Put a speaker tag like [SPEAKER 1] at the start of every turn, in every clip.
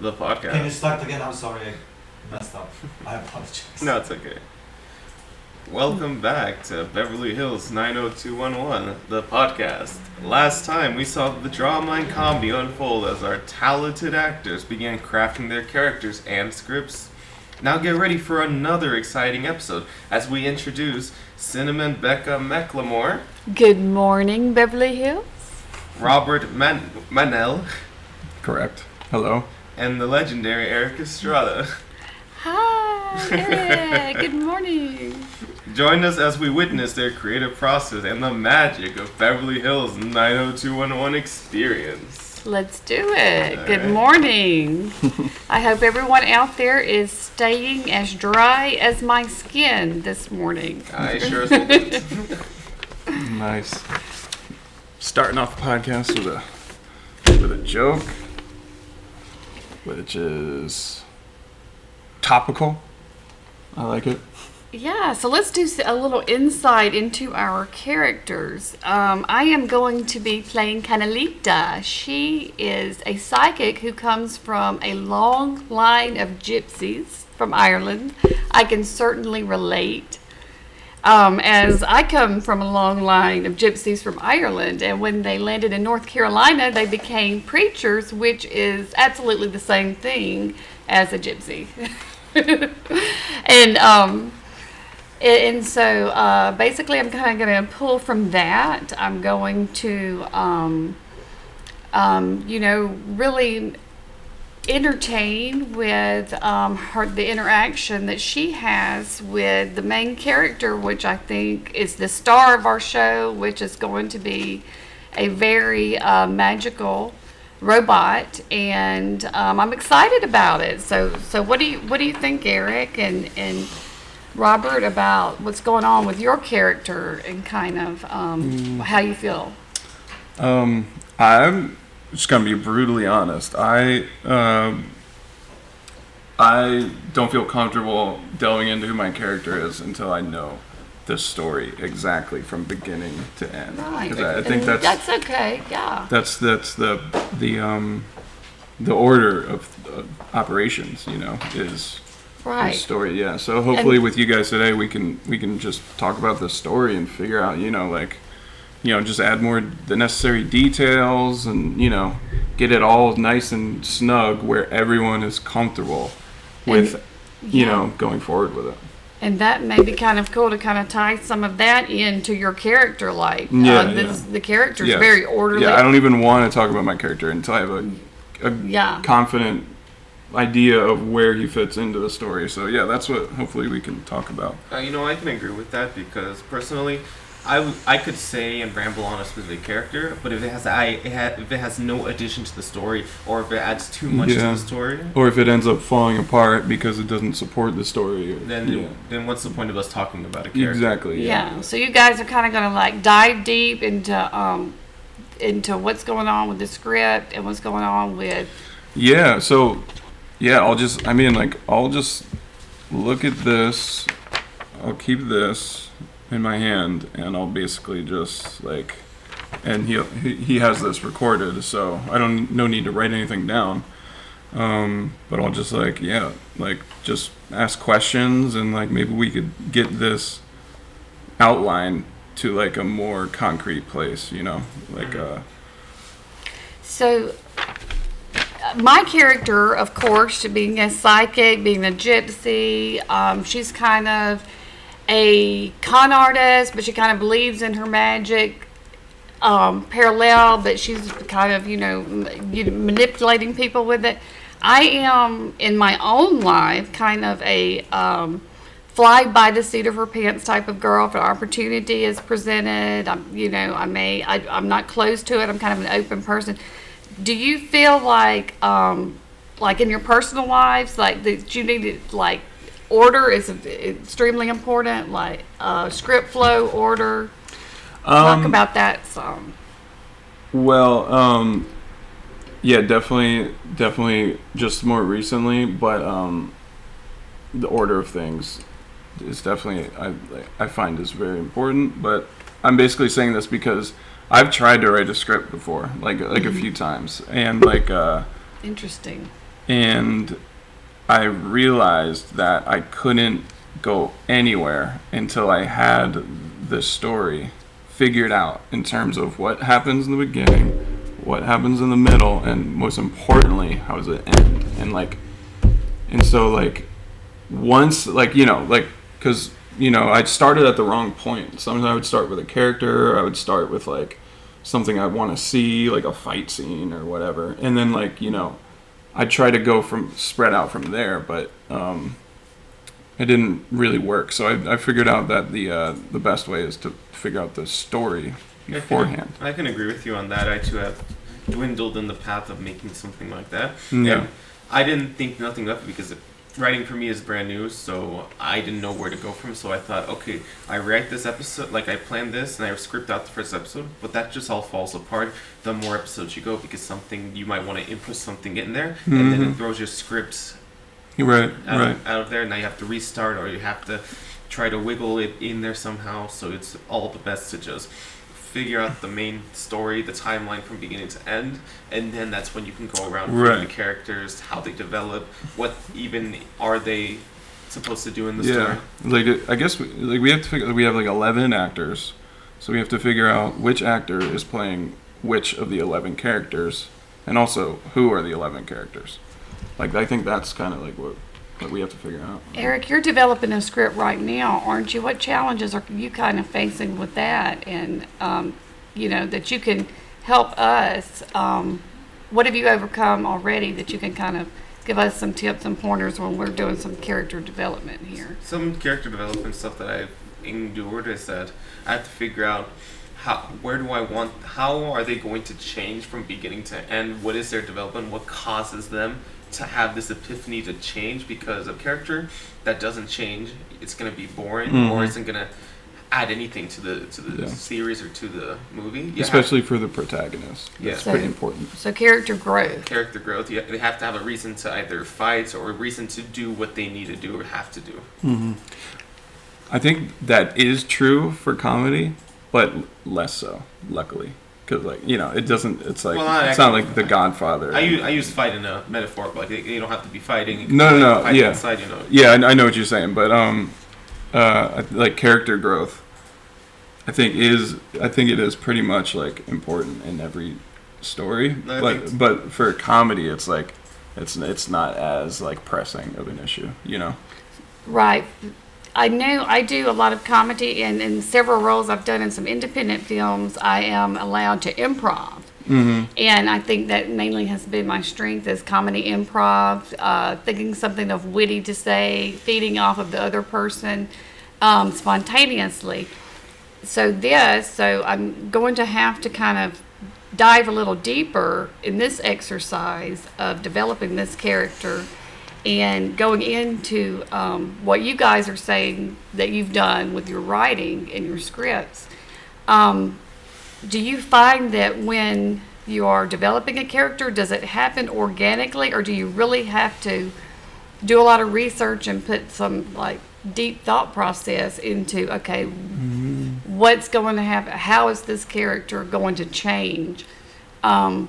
[SPEAKER 1] the podcast.
[SPEAKER 2] Can you start again? I'm sorry, I messed up. I apologize.
[SPEAKER 1] No, it's okay. Welcome back to Beverly Hills 90211, the podcast. Last time we saw the drama and comedy unfold as our talented actors began crafting their characters and scripts. Now get ready for another exciting episode as we introduce Cinnamon Becca McLemore.
[SPEAKER 3] Good morning, Beverly Hills.
[SPEAKER 1] Robert Mannel.
[SPEAKER 4] Correct. Hello.
[SPEAKER 1] And the legendary Erick Estrada.
[SPEAKER 3] Hi, Eric. Good morning.
[SPEAKER 1] Join us as we witness their creative process and the magic of Beverly Hills 90211 experience.
[SPEAKER 3] Let's do it.
[SPEAKER 1] All
[SPEAKER 3] Good
[SPEAKER 1] right.
[SPEAKER 3] morning. I hope everyone out there is staying as dry as my skin this morning.
[SPEAKER 1] I sure did.
[SPEAKER 4] Nice. Starting off the podcast with a joke, which is topical. I like it.
[SPEAKER 3] Yeah, so let's do a little insight into our characters. I am going to be playing Canalita. She is a psychic who comes from a long line of gypsies from Ireland. I can certainly relate, as I come from a long line of gypsies from Ireland, and when they landed in North Carolina, they became preachers, which is absolutely the same thing as a gypsy. And so basically I'm kind of going to pull from that. I'm going to, really entertain with the interaction that she has with the main character, which I think is the star of our show, which is going to be a very magical robot, and I'm excited about it. So what do you think, Eric and Robert, about what's going on with your character and kind of how you feel?
[SPEAKER 4] I'm just gonna be brutally honest. I don't feel comfortable delving into who my character is until I know the story exactly from beginning to end.
[SPEAKER 3] Right.
[SPEAKER 4] 'Cause I think
[SPEAKER 3] that's okay. Yeah.
[SPEAKER 4] That's the order of operations. Is
[SPEAKER 3] Right.
[SPEAKER 4] the story. Yeah. So hopefully with you guys today, we can just talk about the story and figure out, just add more the necessary details and, get it all nice and snug where everyone is comfortable with, going forward with it.
[SPEAKER 3] And that may be kind of cool to kind of tie some of that into your character, like the character is very orderly.
[SPEAKER 4] Yeah, I don't even want to talk about my character until I have a confident idea of where he fits into the story. So yeah, that's what hopefully we can talk about.
[SPEAKER 1] I can agree with that because personally, I could say and ramble on a specific character, but if it has no addition to the story, or if it adds too much to the story,
[SPEAKER 4] or if it ends up falling apart because it doesn't support the story,
[SPEAKER 1] then what's the point of us talking about a character?
[SPEAKER 4] Exactly.
[SPEAKER 3] Yeah. So you guys are kind of going to like dive deep into what's going on with the script and what's going on with.
[SPEAKER 4] Yeah. So. Yeah, I'll just look at this. I'll keep this in my hand, and I'll basically just and he has this recorded, so I no need to write anything down. But I'll just just ask questions, and maybe we could get this outline to a more concrete place,
[SPEAKER 3] So. My character, of course, being a psychic, being a gypsy, she's kind of a con artist, but she kind of believes in her magic parallel, but she's kind of, manipulating people with it. I am, in my own life, kind of a fly by the seat of her pants type of girl. If an opportunity is presented, I'm not closed to it. I'm kind of an open person. Do you feel like in your personal lives, that you need to, order is extremely important, script flow, order? Talk about that some.
[SPEAKER 4] Well, yeah, definitely just more recently, but the order of things is definitely, I find is very important, but I'm basically saying this because I've tried to write a script before, a few times, and
[SPEAKER 3] Interesting.
[SPEAKER 4] and I realized that I couldn't go anywhere until I had the story figured out in terms of what happens in the beginning, what happens in the middle, and most importantly, how does it end? And so like once, like, you know, like, because, you know, I started at the wrong point. Sometimes I would start with a character, I would start with like something I want to see, like a fight scene or whatever, and then, like, you know, I try to go spread out from there, but it didn't really work. So I figured out that the best way is to figure out the story beforehand.
[SPEAKER 1] I can agree with you on that. I too have dwindled in the path of making something like that.
[SPEAKER 4] Yeah.
[SPEAKER 1] And I didn't think nothing of it because writing for me is brand new, so I didn't know where to go from. So I thought, okay, I write this episode, like I planned this, and I script out the first episode, but that just all falls apart the more episodes you go, because something you might want to input something in there, and then it throws your script out of there. Now you have to restart, or you have to try to wiggle it in there somehow. So it's all the best to just figure out the main story, the timeline from beginning to end, and then that's when you can go around the characters, how they develop, what even are they supposed to do in the story.
[SPEAKER 4] Like, I guess we have to figure. We have like 11 actors, so we have to figure out which actor is playing which of the 11 characters, and also who are the 11 characters. Like, I think that's kind of like what we have to figure out.
[SPEAKER 3] Erick, you're developing a script right now, aren't you? What challenges are you kind of facing with that? And, you know, that you can help us. What have you overcome already that you can kind of give us some tips and pointers when we're doing some character development here?
[SPEAKER 1] Some character development stuff that I've endured is that I have to figure out how are they going to change from beginning to end? What is their development? What causes them to have this epiphany to change? Because a character that doesn't change, it's going to be boring, or isn't going to add anything to the series or to the movie.
[SPEAKER 4] Especially for the protagonist. That's pretty important.
[SPEAKER 3] So character growth.
[SPEAKER 1] Character growth. They have to have a reason to either fight or a reason to do what they need to do or have to do.
[SPEAKER 4] Mm-hmm. I think that is true for comedy, but less so, luckily. Because, like, you know, it doesn't, it's like, it's not like The Godfather.
[SPEAKER 1] I use fight in a metaphor, but like, you don't have to be fighting.
[SPEAKER 4] No,
[SPEAKER 1] fight inside, you know.
[SPEAKER 4] Yeah, I know what you're saying, but, like, character growth, I think it is pretty much, like, important in every story. But for comedy, it's like, it's not as, like, pressing of an issue, you know?
[SPEAKER 3] Right. I know I do a lot of comedy, and in several roles I've done in some independent films, I am allowed to improv. Mm-hmm. And I think that mainly has been my strength is comedy improv, thinking something of witty to say, feeding off of the other person spontaneously. So I'm going to have to kind of dive a little deeper in this exercise of developing this character and going into what you guys are saying that you've done with your writing and your scripts. Do you find that when you are developing a character, does it happen organically, or do you really have to do a lot of research and put some like deep thought process into, okay, what's going to happen? How is this character going to change? What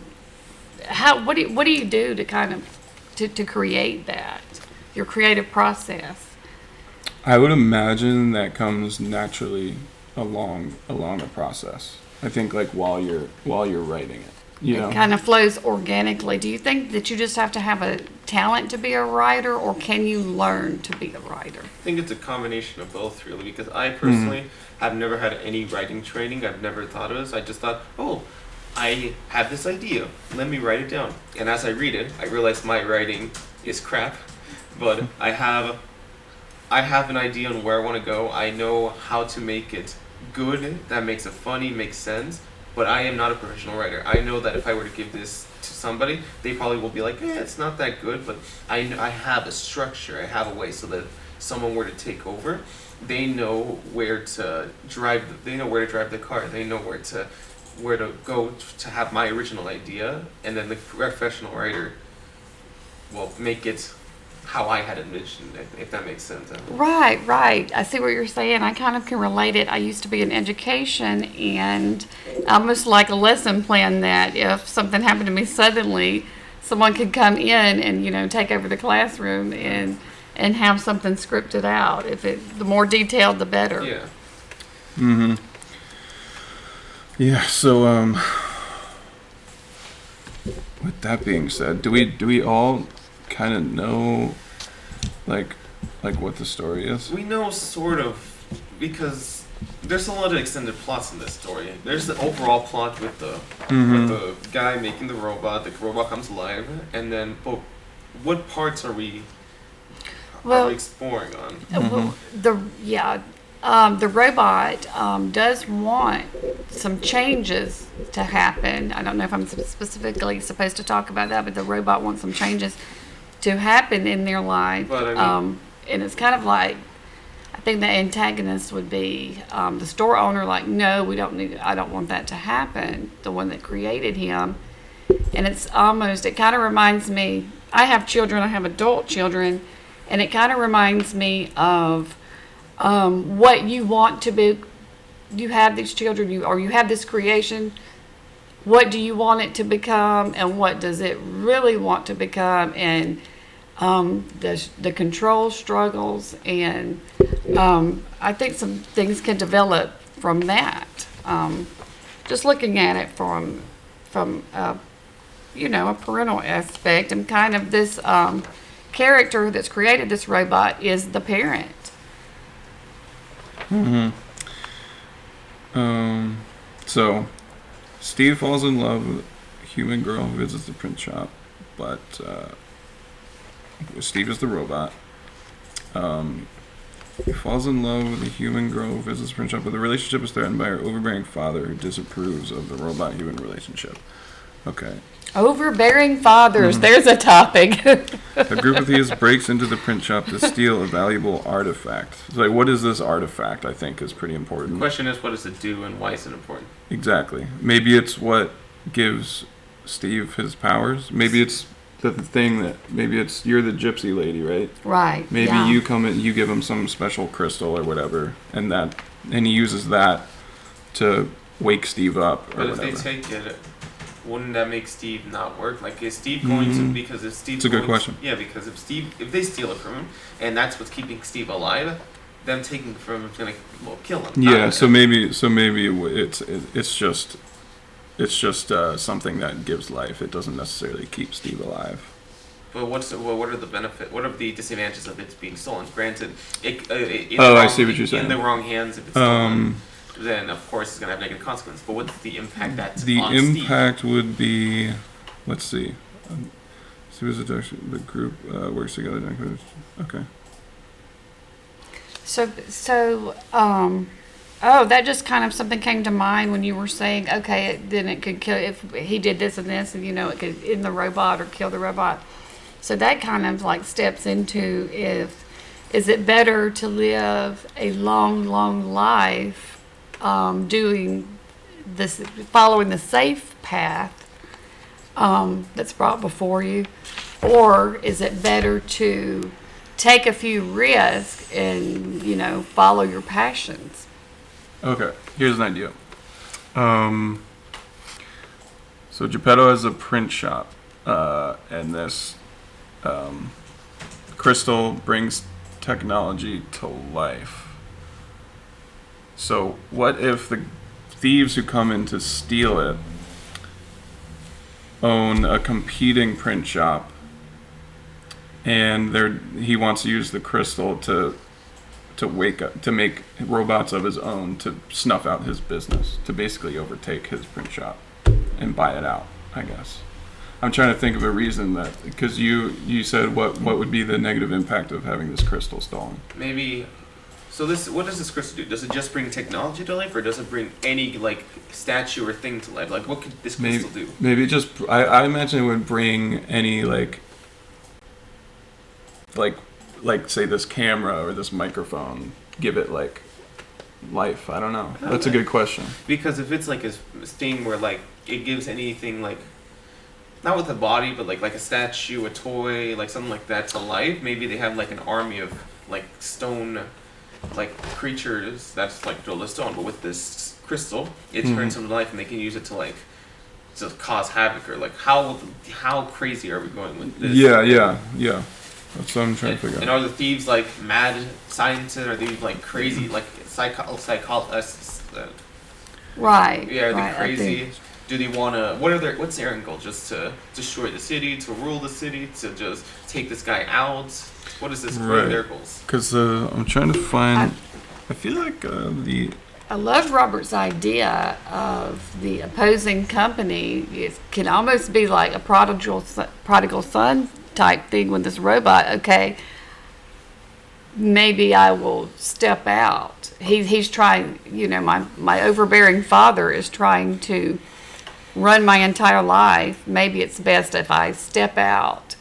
[SPEAKER 3] do you do to kind of to create that, your creative process?
[SPEAKER 4] I would imagine that comes naturally along a process. I think like while you're writing it, you know,
[SPEAKER 3] it kind of flows organically. Do you think that you just have to have a talent to be a writer, or can you learn to be a writer?
[SPEAKER 1] I think it's a combination of both, really, because I personally have never had any writing training. I've never thought of this. I just thought, I have this idea. Let me write it down. And as I read it, I realize my writing is crap, but I have an idea on where I want to go. I know how to make it good, that makes it funny, makes sense, but I am not a professional writer. I know that if I were to give this to somebody, they probably will be like, it's not that good, but I have a structure, I have a way so that if someone were to take over, they know where to drive the car, they know where to go to have my original idea, and then the professional writer will make it how I had envisioned it, if that makes sense.
[SPEAKER 3] Right. I see what you're saying. I kind of can relate it. I used to be in education, and almost like a lesson plan that if something happened to me suddenly, someone could come in and, take over the classroom and have something scripted out. The more detailed, the better.
[SPEAKER 1] Yeah.
[SPEAKER 4] Mm-hmm. Yeah, so, with that being said, do we all kind of know, like what the story is?
[SPEAKER 1] We know sort of, because there's a lot of extended plots in this story. There's the overall plot with the guy making the robot comes alive, and then, but what parts are we exploring on?
[SPEAKER 3] Well, the robot does want some changes to happen. I don't know if I'm specifically supposed to talk about that, but the robot wants some changes to happen in their life.
[SPEAKER 1] But I mean,
[SPEAKER 3] and it's kind of like, I think the antagonist would be the store owner, like, no, I don't want that to happen, the one that created him. And it kind of reminds me, I have children, I have adult children, and it kind of reminds me of what you want to be. You have these children, you have this creation. What do you want it to become, and what does it really want to become? And the control struggles, and I think some things can develop from that. Just looking at it from a parental aspect, and kind of this character that's created this robot is the parent.
[SPEAKER 4] So Steve falls in love with a human girl who visits the print shop, but Steve is the robot. He falls in love with a human girl who visits the print shop, but the relationship is threatened by her overbearing father who disapproves of the robot-human relationship. Okay.
[SPEAKER 3] Overbearing fathers, there's a topic.
[SPEAKER 4] A group of thieves breaks into the print shop to steal a valuable artifact. It's like, what is this artifact, I think, is pretty important.
[SPEAKER 1] The question is, what does it do and why is it important?
[SPEAKER 4] Exactly. Maybe it's what gives Steve his powers. Maybe it's the thing you're the gypsy lady, right?
[SPEAKER 3] Right.
[SPEAKER 4] Maybe you come in, you give him some special crystal or whatever, and he uses that to wake Steve up or
[SPEAKER 1] but
[SPEAKER 4] whatever.
[SPEAKER 1] If they take it, wouldn't that make Steve not work? Like, is Steve going to, because if Steve...
[SPEAKER 4] It's a good question.
[SPEAKER 1] Yeah, because if they steal it from him, and that's what's keeping Steve alive, them taking it from him is going to, kill him.
[SPEAKER 4] Yeah, so maybe it's just something that gives life. It doesn't necessarily keep Steve alive.
[SPEAKER 1] But what are the benefit? What are the disadvantages of it being stolen? Granted,
[SPEAKER 4] I see what you're saying.
[SPEAKER 1] In the wrong hands, if it's stolen, then of course it's going to have negative consequences. But what's the impact on
[SPEAKER 4] the impact
[SPEAKER 1] Steve?
[SPEAKER 4] would be, let's see. The group works together. Okay.
[SPEAKER 3] That just kind of something came to mind when you were saying, okay, then it could kill, if he did this and this, and it could end the robot or kill the robot. So that kind of like steps into, is it better to live a long, long life doing this, following the safe path that's brought before you, or is it better to take a few risks and follow your passions?
[SPEAKER 4] Okay, here's an idea. So Geppetto has a print shop, and this crystal brings technology to life. So what if the thieves who come in to steal it own a competing print shop, and he wants to use the crystal to wake up, to make robots of his own, to snuff out his business, to basically overtake his print shop and buy it out, I guess. I'm trying to think of a reason that, because you said what would be the negative impact of having this crystal stolen?
[SPEAKER 1] Maybe. So what does this crystal do? Does it just bring technology to life, or does it bring any like statue or thing to life? Like, what could this crystal do?
[SPEAKER 4] Maybe just I imagine it would bring any like say this camera or this microphone, give it like life. I don't know. That's a good question.
[SPEAKER 1] Because if it's like a thing where like it gives anything like, not with a body, but like a statue, a toy, like something like that to life, maybe they have like an army of like stone like creatures that's like drilled a stone, but with this crystal it turns them to life and they can use it to like to cause havoc, or like how crazy are we going with this?
[SPEAKER 4] Yeah. That's what I'm trying to figure
[SPEAKER 1] And
[SPEAKER 4] out.
[SPEAKER 1] are the thieves like mad scientists? Are they like crazy like psychologists?
[SPEAKER 3] Right.
[SPEAKER 1] Yeah, are they
[SPEAKER 3] right, I
[SPEAKER 1] crazy?
[SPEAKER 3] think-
[SPEAKER 1] Do they want to? What's their end goal? Just to destroy the city, to rule the city, to just take this guy out? What is
[SPEAKER 4] Right.
[SPEAKER 1] their goals?
[SPEAKER 4] Because I'm trying to find. I feel like the.
[SPEAKER 3] I love Robert's idea of the opposing company. It can almost be like a prodigal son type thing with this robot. Okay, maybe I will step out. He's trying. My overbearing father is trying to run my entire life. Maybe it's best if I step out.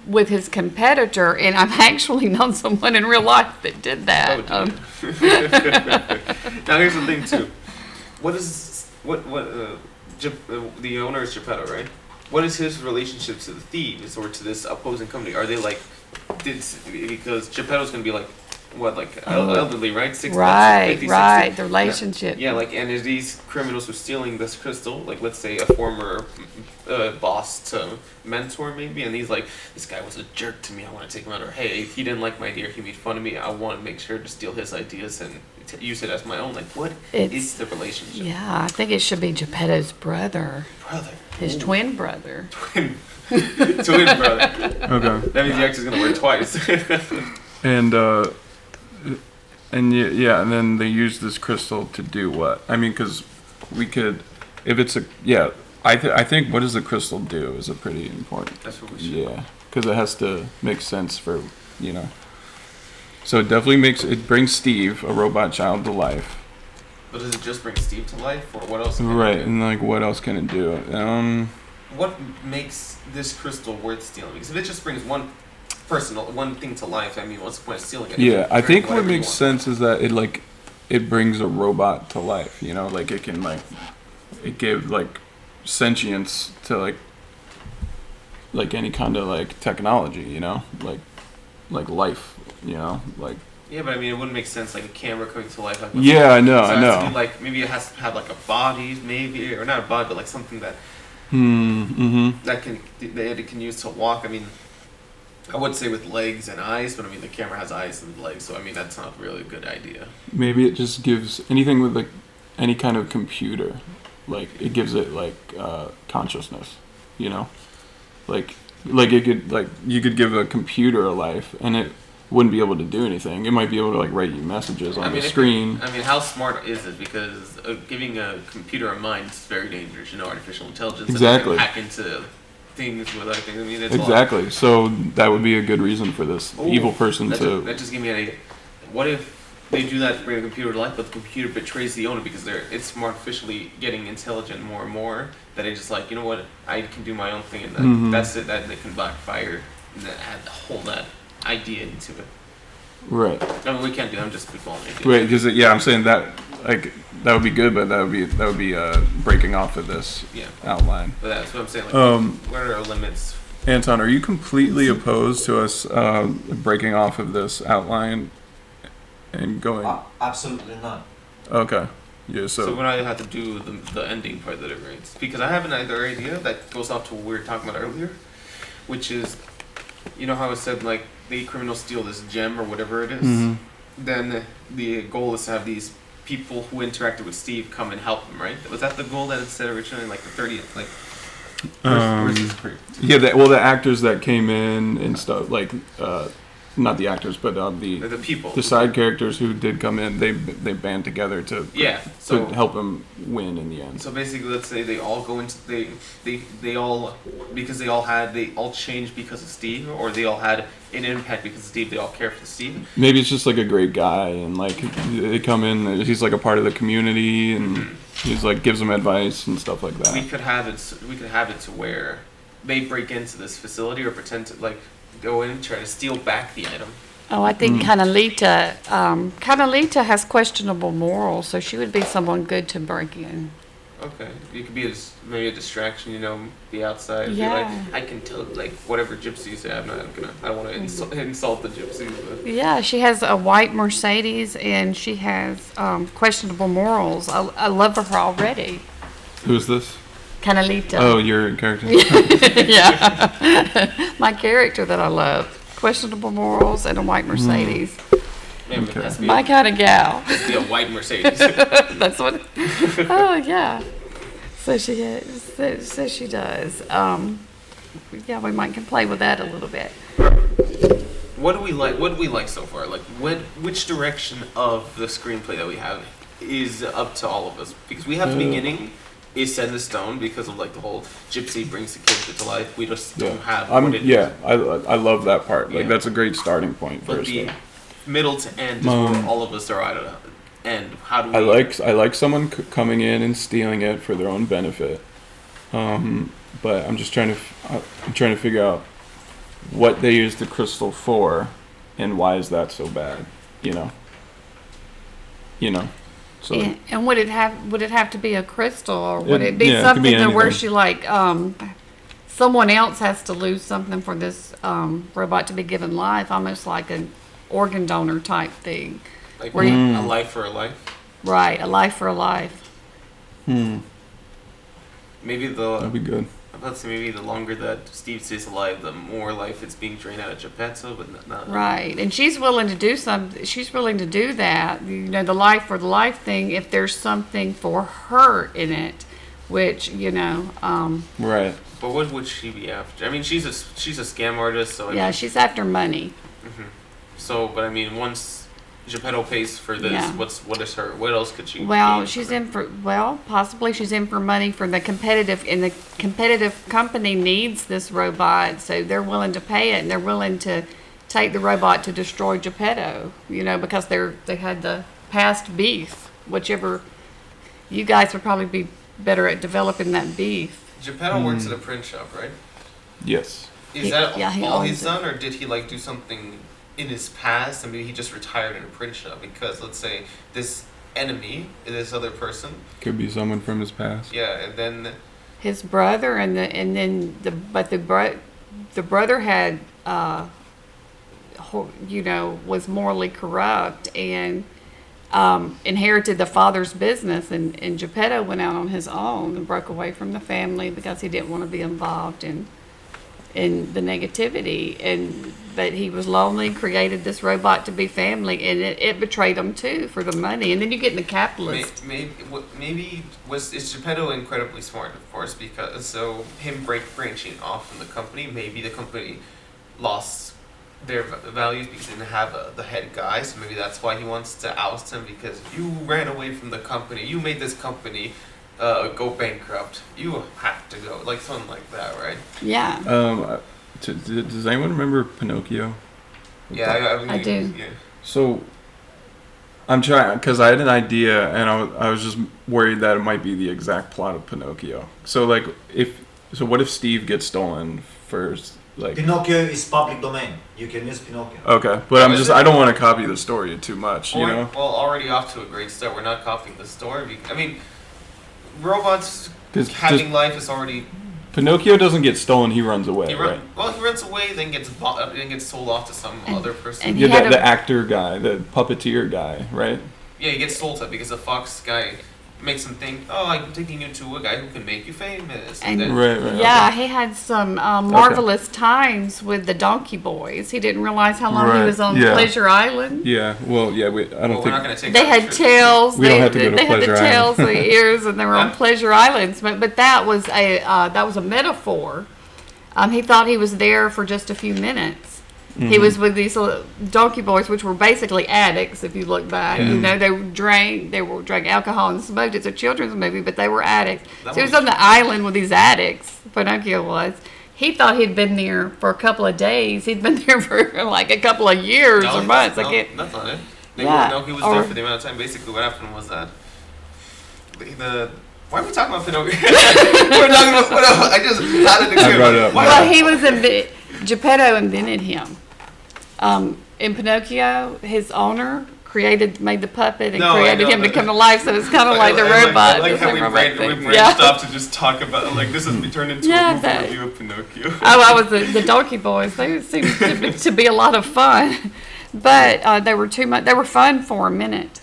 [SPEAKER 3] With his competitor, and I've actually known someone in real life that did that.
[SPEAKER 1] Now here's the thing too. The owner is Geppetto, right? What is his relationship to the thieves or to this opposing company? Are they like, because Geppetto's gonna be like, what, like elderly, right? 60,
[SPEAKER 3] Right,
[SPEAKER 1] 50,
[SPEAKER 3] right.
[SPEAKER 1] 60.
[SPEAKER 3] The relationship.
[SPEAKER 1] Yeah, like, and is these criminals who are stealing this crystal, like, let's say a former boss to mentor, maybe, and he's like, this guy was a jerk to me, I want to take him out, or hey, he didn't like my idea, he made fun of me, I want to make sure to steal his ideas and use it as my own. Like, what is the relationship?
[SPEAKER 3] Yeah, I think it should be Geppetto's brother,
[SPEAKER 1] Brother.
[SPEAKER 3] his twin brother.
[SPEAKER 1] Twin brother.
[SPEAKER 4] Okay.
[SPEAKER 1] That means the actor's gonna wear it twice.
[SPEAKER 4] And and then they use this crystal to do what? I mean, because we could, if it's I think what does the crystal do is a pretty important.
[SPEAKER 1] That's what we should.
[SPEAKER 4] Yeah, because it has to make sense for. So it definitely brings Steve, a robot child, to life.
[SPEAKER 1] But does it just bring Steve to life, or what else? Can
[SPEAKER 4] Right,
[SPEAKER 1] it do?
[SPEAKER 4] and like what else can it do?
[SPEAKER 1] What makes this crystal worth stealing? Because if it just brings one thing to life, I mean, what's the point of stealing it?
[SPEAKER 4] Yeah, I think what
[SPEAKER 1] Whatever you
[SPEAKER 4] makes
[SPEAKER 1] want.
[SPEAKER 4] sense is that it brings a robot to life. Like it can it gave like sentience to like any kind of like technology. Like life. Like.
[SPEAKER 1] Yeah, but I mean, it wouldn't make sense like a camera coming to life. Like,
[SPEAKER 4] Yeah, I know,
[SPEAKER 1] so
[SPEAKER 4] I
[SPEAKER 1] it has
[SPEAKER 4] know.
[SPEAKER 1] to be, like, maybe it has to have like a body, maybe, or not a body, but like something that that it can use to walk. I mean, I would say with legs and eyes, but I mean the camera has eyes and legs, so I mean that's not really a good idea.
[SPEAKER 4] Maybe it just gives anything with like any kind of computer, like it gives it like consciousness, like it could you could give a computer a life and it wouldn't be able to do anything. It might be able to like write you messages on the screen.
[SPEAKER 1] How smart is it? Because giving a computer a mind is very dangerous. Artificial intelligence.
[SPEAKER 4] Exactly.
[SPEAKER 1] And hack into things with other things. I mean, it's
[SPEAKER 4] Exactly. So that would be a good reason for this evil person
[SPEAKER 1] that just gave me an idea. What if they do that to bring a computer to life, but the computer betrays the owner because it's more artificially getting intelligent more and more, that it's just like, you know what, I can do my own thing, and that's it, that it can backfire, and that add whole that idea into it.
[SPEAKER 4] Right.
[SPEAKER 1] I mean, we can't do that, I'm just spitballing ideas.
[SPEAKER 4] Right. Because I'm saying that that would be good, but that would be breaking off of this outline.
[SPEAKER 1] But that's what I'm saying, what are our limits?
[SPEAKER 4] Anton, are you completely opposed to us breaking off of this outline and going?
[SPEAKER 2] Absolutely not.
[SPEAKER 4] Okay. Yeah.
[SPEAKER 1] So when I have to do the ending part that it writes, because I have another idea that goes off to what we were talking about earlier, which is, how I said like the criminals steal this gem or whatever it is, then the goal is to have these people who interacted with Steve come and help him, right? Was that the goal that it said originally, like the 30th, like? Where's this pre?
[SPEAKER 4] Yeah. The actors that came in and stuff, like not the actors, but
[SPEAKER 1] The people.
[SPEAKER 4] the side characters who did come in, they band together to
[SPEAKER 1] So
[SPEAKER 4] help him win in the end.
[SPEAKER 1] So basically, let's say they all go into they all, because they all changed because of Steve, or they all had an impact because of Steve. They all care for Steve.
[SPEAKER 4] Maybe it's just like a great guy, and like they come in, he's like a part of the community, and he's like gives them advice and stuff like that.
[SPEAKER 1] We could have it to where they break into this facility or pretend to like go in and try to steal back the item.
[SPEAKER 3] Oh, I think Carmelita has questionable morals, so she would be someone good to break in.
[SPEAKER 1] Okay, you could be maybe a distraction, be outside.
[SPEAKER 3] Yeah.
[SPEAKER 1] Be like, I can tell, like, whatever gypsies have. I don't want to insult the gypsies. But.
[SPEAKER 3] Yeah, she has a white Mercedes and she has questionable morals. I love her already.
[SPEAKER 4] Who's this?
[SPEAKER 3] Canalita.
[SPEAKER 4] Oh, your character.
[SPEAKER 3] Yeah. My character that I love. Questionable morals and a white Mercedes.
[SPEAKER 1] Man, but that's
[SPEAKER 3] My kind of gal.
[SPEAKER 1] be a white Mercedes.
[SPEAKER 3] That's what. Oh yeah. So she does. Yeah, we might can play with that a little bit.
[SPEAKER 1] What do we like? What do we like so far? Like, which direction of the screenplay that we have is up to all of us? Because we have the beginning is set in stone because of like the whole gypsy brings the kids to life. We just don't have.
[SPEAKER 4] I love that part. Like
[SPEAKER 1] Yeah.
[SPEAKER 4] that's a great starting point for
[SPEAKER 1] But
[SPEAKER 4] us.
[SPEAKER 1] the middle to end is where all of us are at an end. How do we?
[SPEAKER 4] I like someone coming in and stealing it for their own benefit. But I'm just trying to figure out what they use the crystal for, and why is that so bad? You know. So
[SPEAKER 3] And would it have to be a crystal, or would it be
[SPEAKER 4] it could
[SPEAKER 3] something
[SPEAKER 4] be
[SPEAKER 3] to where
[SPEAKER 4] anything.
[SPEAKER 3] she like someone else has to lose something for this robot to be given life, almost like an organ donor type thing,
[SPEAKER 1] Like
[SPEAKER 3] where you,
[SPEAKER 1] a life for a life.
[SPEAKER 3] right, a life for a life.
[SPEAKER 1] Maybe
[SPEAKER 4] that'd be good.
[SPEAKER 1] maybe the longer that Steve stays alive, the more life it's being drained out of Geppetto, but not.
[SPEAKER 3] Right, and she's willing to do something. She's willing to do that. You know, the life for the life thing. If there's something for her in it, which
[SPEAKER 4] Right.
[SPEAKER 1] But what would she be after? I mean, she's a scam artist, so
[SPEAKER 3] yeah, she's after money.
[SPEAKER 1] But I mean, once Geppetto pays for this,
[SPEAKER 3] Yeah.
[SPEAKER 1] what else could she?
[SPEAKER 3] Well,
[SPEAKER 1] gain
[SPEAKER 3] she's
[SPEAKER 1] from it?
[SPEAKER 3] possibly she's in for money for the competitive, and the competitive company needs this robot, so they're willing to pay it, and they're willing to take the robot to destroy Geppetto, because they had the past beef, whichever you guys would probably be better at developing that beef.
[SPEAKER 1] Geppetto works at a print shop, right?
[SPEAKER 4] Yes.
[SPEAKER 1] Is that
[SPEAKER 3] he
[SPEAKER 1] all
[SPEAKER 3] owns
[SPEAKER 1] he's
[SPEAKER 3] it.
[SPEAKER 1] done, or did he like do something in his past? I mean, he just retired in a print shop because, let's say, this enemy, this other person,
[SPEAKER 4] Could be someone from his past.
[SPEAKER 1] yeah, and then
[SPEAKER 3] His brother the brother had was morally corrupt and inherited the father's business, and Geppetto went out on his own and broke away from the family because he didn't want to be involved in the negativity, but he was lonely, created this robot to be family, and it betrayed him too for the money. And then you get in the capitalist.
[SPEAKER 1] maybe is Geppetto incredibly smart, of course, because so him branching off from the company, maybe the company lost their values because they didn't have the head guy, so maybe that's why he wants to oust him, because you ran away from the company, you made this company go bankrupt, you have to go, like something like that, right?
[SPEAKER 3] Yeah.
[SPEAKER 4] Does anyone remember Pinocchio?
[SPEAKER 1] Yeah,
[SPEAKER 3] I do.
[SPEAKER 1] Yeah.
[SPEAKER 4] So I'm trying, because I had an idea, and I was just worried that it might be the exact plot of Pinocchio. So what if Steve gets stolen first? Like
[SPEAKER 2] Pinocchio is public domain. You can use Pinocchio.
[SPEAKER 4] Okay, but I don't want to copy the story too much, you know?
[SPEAKER 1] Well, already off to a great start. We're not copying the story. I mean, robots having life is already.
[SPEAKER 4] Pinocchio doesn't get stolen; he runs away, right?
[SPEAKER 1] Well, he runs away, then gets sold off to some other person.
[SPEAKER 3] and
[SPEAKER 4] Yeah,
[SPEAKER 3] he had
[SPEAKER 4] the actor guy, the puppeteer guy, right?
[SPEAKER 1] Yeah, he gets sold to because the Fox guy makes him think, oh, I'm taking you to a guy who can make you famous.
[SPEAKER 3] And
[SPEAKER 1] then,
[SPEAKER 4] Right.
[SPEAKER 3] Yeah,
[SPEAKER 4] Okay.
[SPEAKER 3] he had some marvelous times with the Donkey Boys. He didn't realize how long he
[SPEAKER 4] Right,
[SPEAKER 3] was on
[SPEAKER 4] yeah.
[SPEAKER 3] Pleasure Island.
[SPEAKER 4] Yeah. Well, yeah. I
[SPEAKER 1] well,
[SPEAKER 4] don't
[SPEAKER 1] we're not
[SPEAKER 4] think.
[SPEAKER 1] going to take
[SPEAKER 3] They
[SPEAKER 1] that
[SPEAKER 3] had
[SPEAKER 1] trip.
[SPEAKER 3] tails.
[SPEAKER 4] We don't have to go to
[SPEAKER 3] they had the
[SPEAKER 4] Pleasure
[SPEAKER 3] tails,
[SPEAKER 4] Island.
[SPEAKER 3] the ears, and they were on
[SPEAKER 1] Huh?
[SPEAKER 3] Pleasure Islands. But that was a metaphor. He thought he was there for just a few minutes. He was with these little Donkey Boys, which were basically addicts. If you look back,
[SPEAKER 1] Yeah.
[SPEAKER 3] they drank alcohol and smoked. It's a children's movie, but they were addicts.
[SPEAKER 1] That
[SPEAKER 3] So he was
[SPEAKER 1] was-
[SPEAKER 3] on the island with these addicts. Pinocchio was. He thought he'd been there for a couple of days. He'd been there for like a couple of years or months.
[SPEAKER 1] No,
[SPEAKER 3] I can't.
[SPEAKER 1] that's not it.
[SPEAKER 3] Yeah,
[SPEAKER 1] He was
[SPEAKER 3] or-
[SPEAKER 1] there for the amount of time. Basically, what happened was that why are we talking about Pinocchio? We're talking about whatever. I just had it.
[SPEAKER 4] I brought it up.
[SPEAKER 3] Well, he was Geppetto invented him. In Pinocchio, his owner made the puppet and
[SPEAKER 1] No, I
[SPEAKER 3] created
[SPEAKER 1] know,
[SPEAKER 3] him to
[SPEAKER 1] but-
[SPEAKER 3] come to life. So it's kind of like the robot.
[SPEAKER 1] I like
[SPEAKER 3] the
[SPEAKER 1] how
[SPEAKER 3] same
[SPEAKER 1] we
[SPEAKER 3] robot thing.
[SPEAKER 1] branched off to just talk about this has turned into
[SPEAKER 3] Yeah,
[SPEAKER 1] a movie
[SPEAKER 3] that-
[SPEAKER 1] review of Pinocchio.
[SPEAKER 3] I was the Donkey Boys. They seemed to be a lot of fun, but they were too much. They were fun for a minute,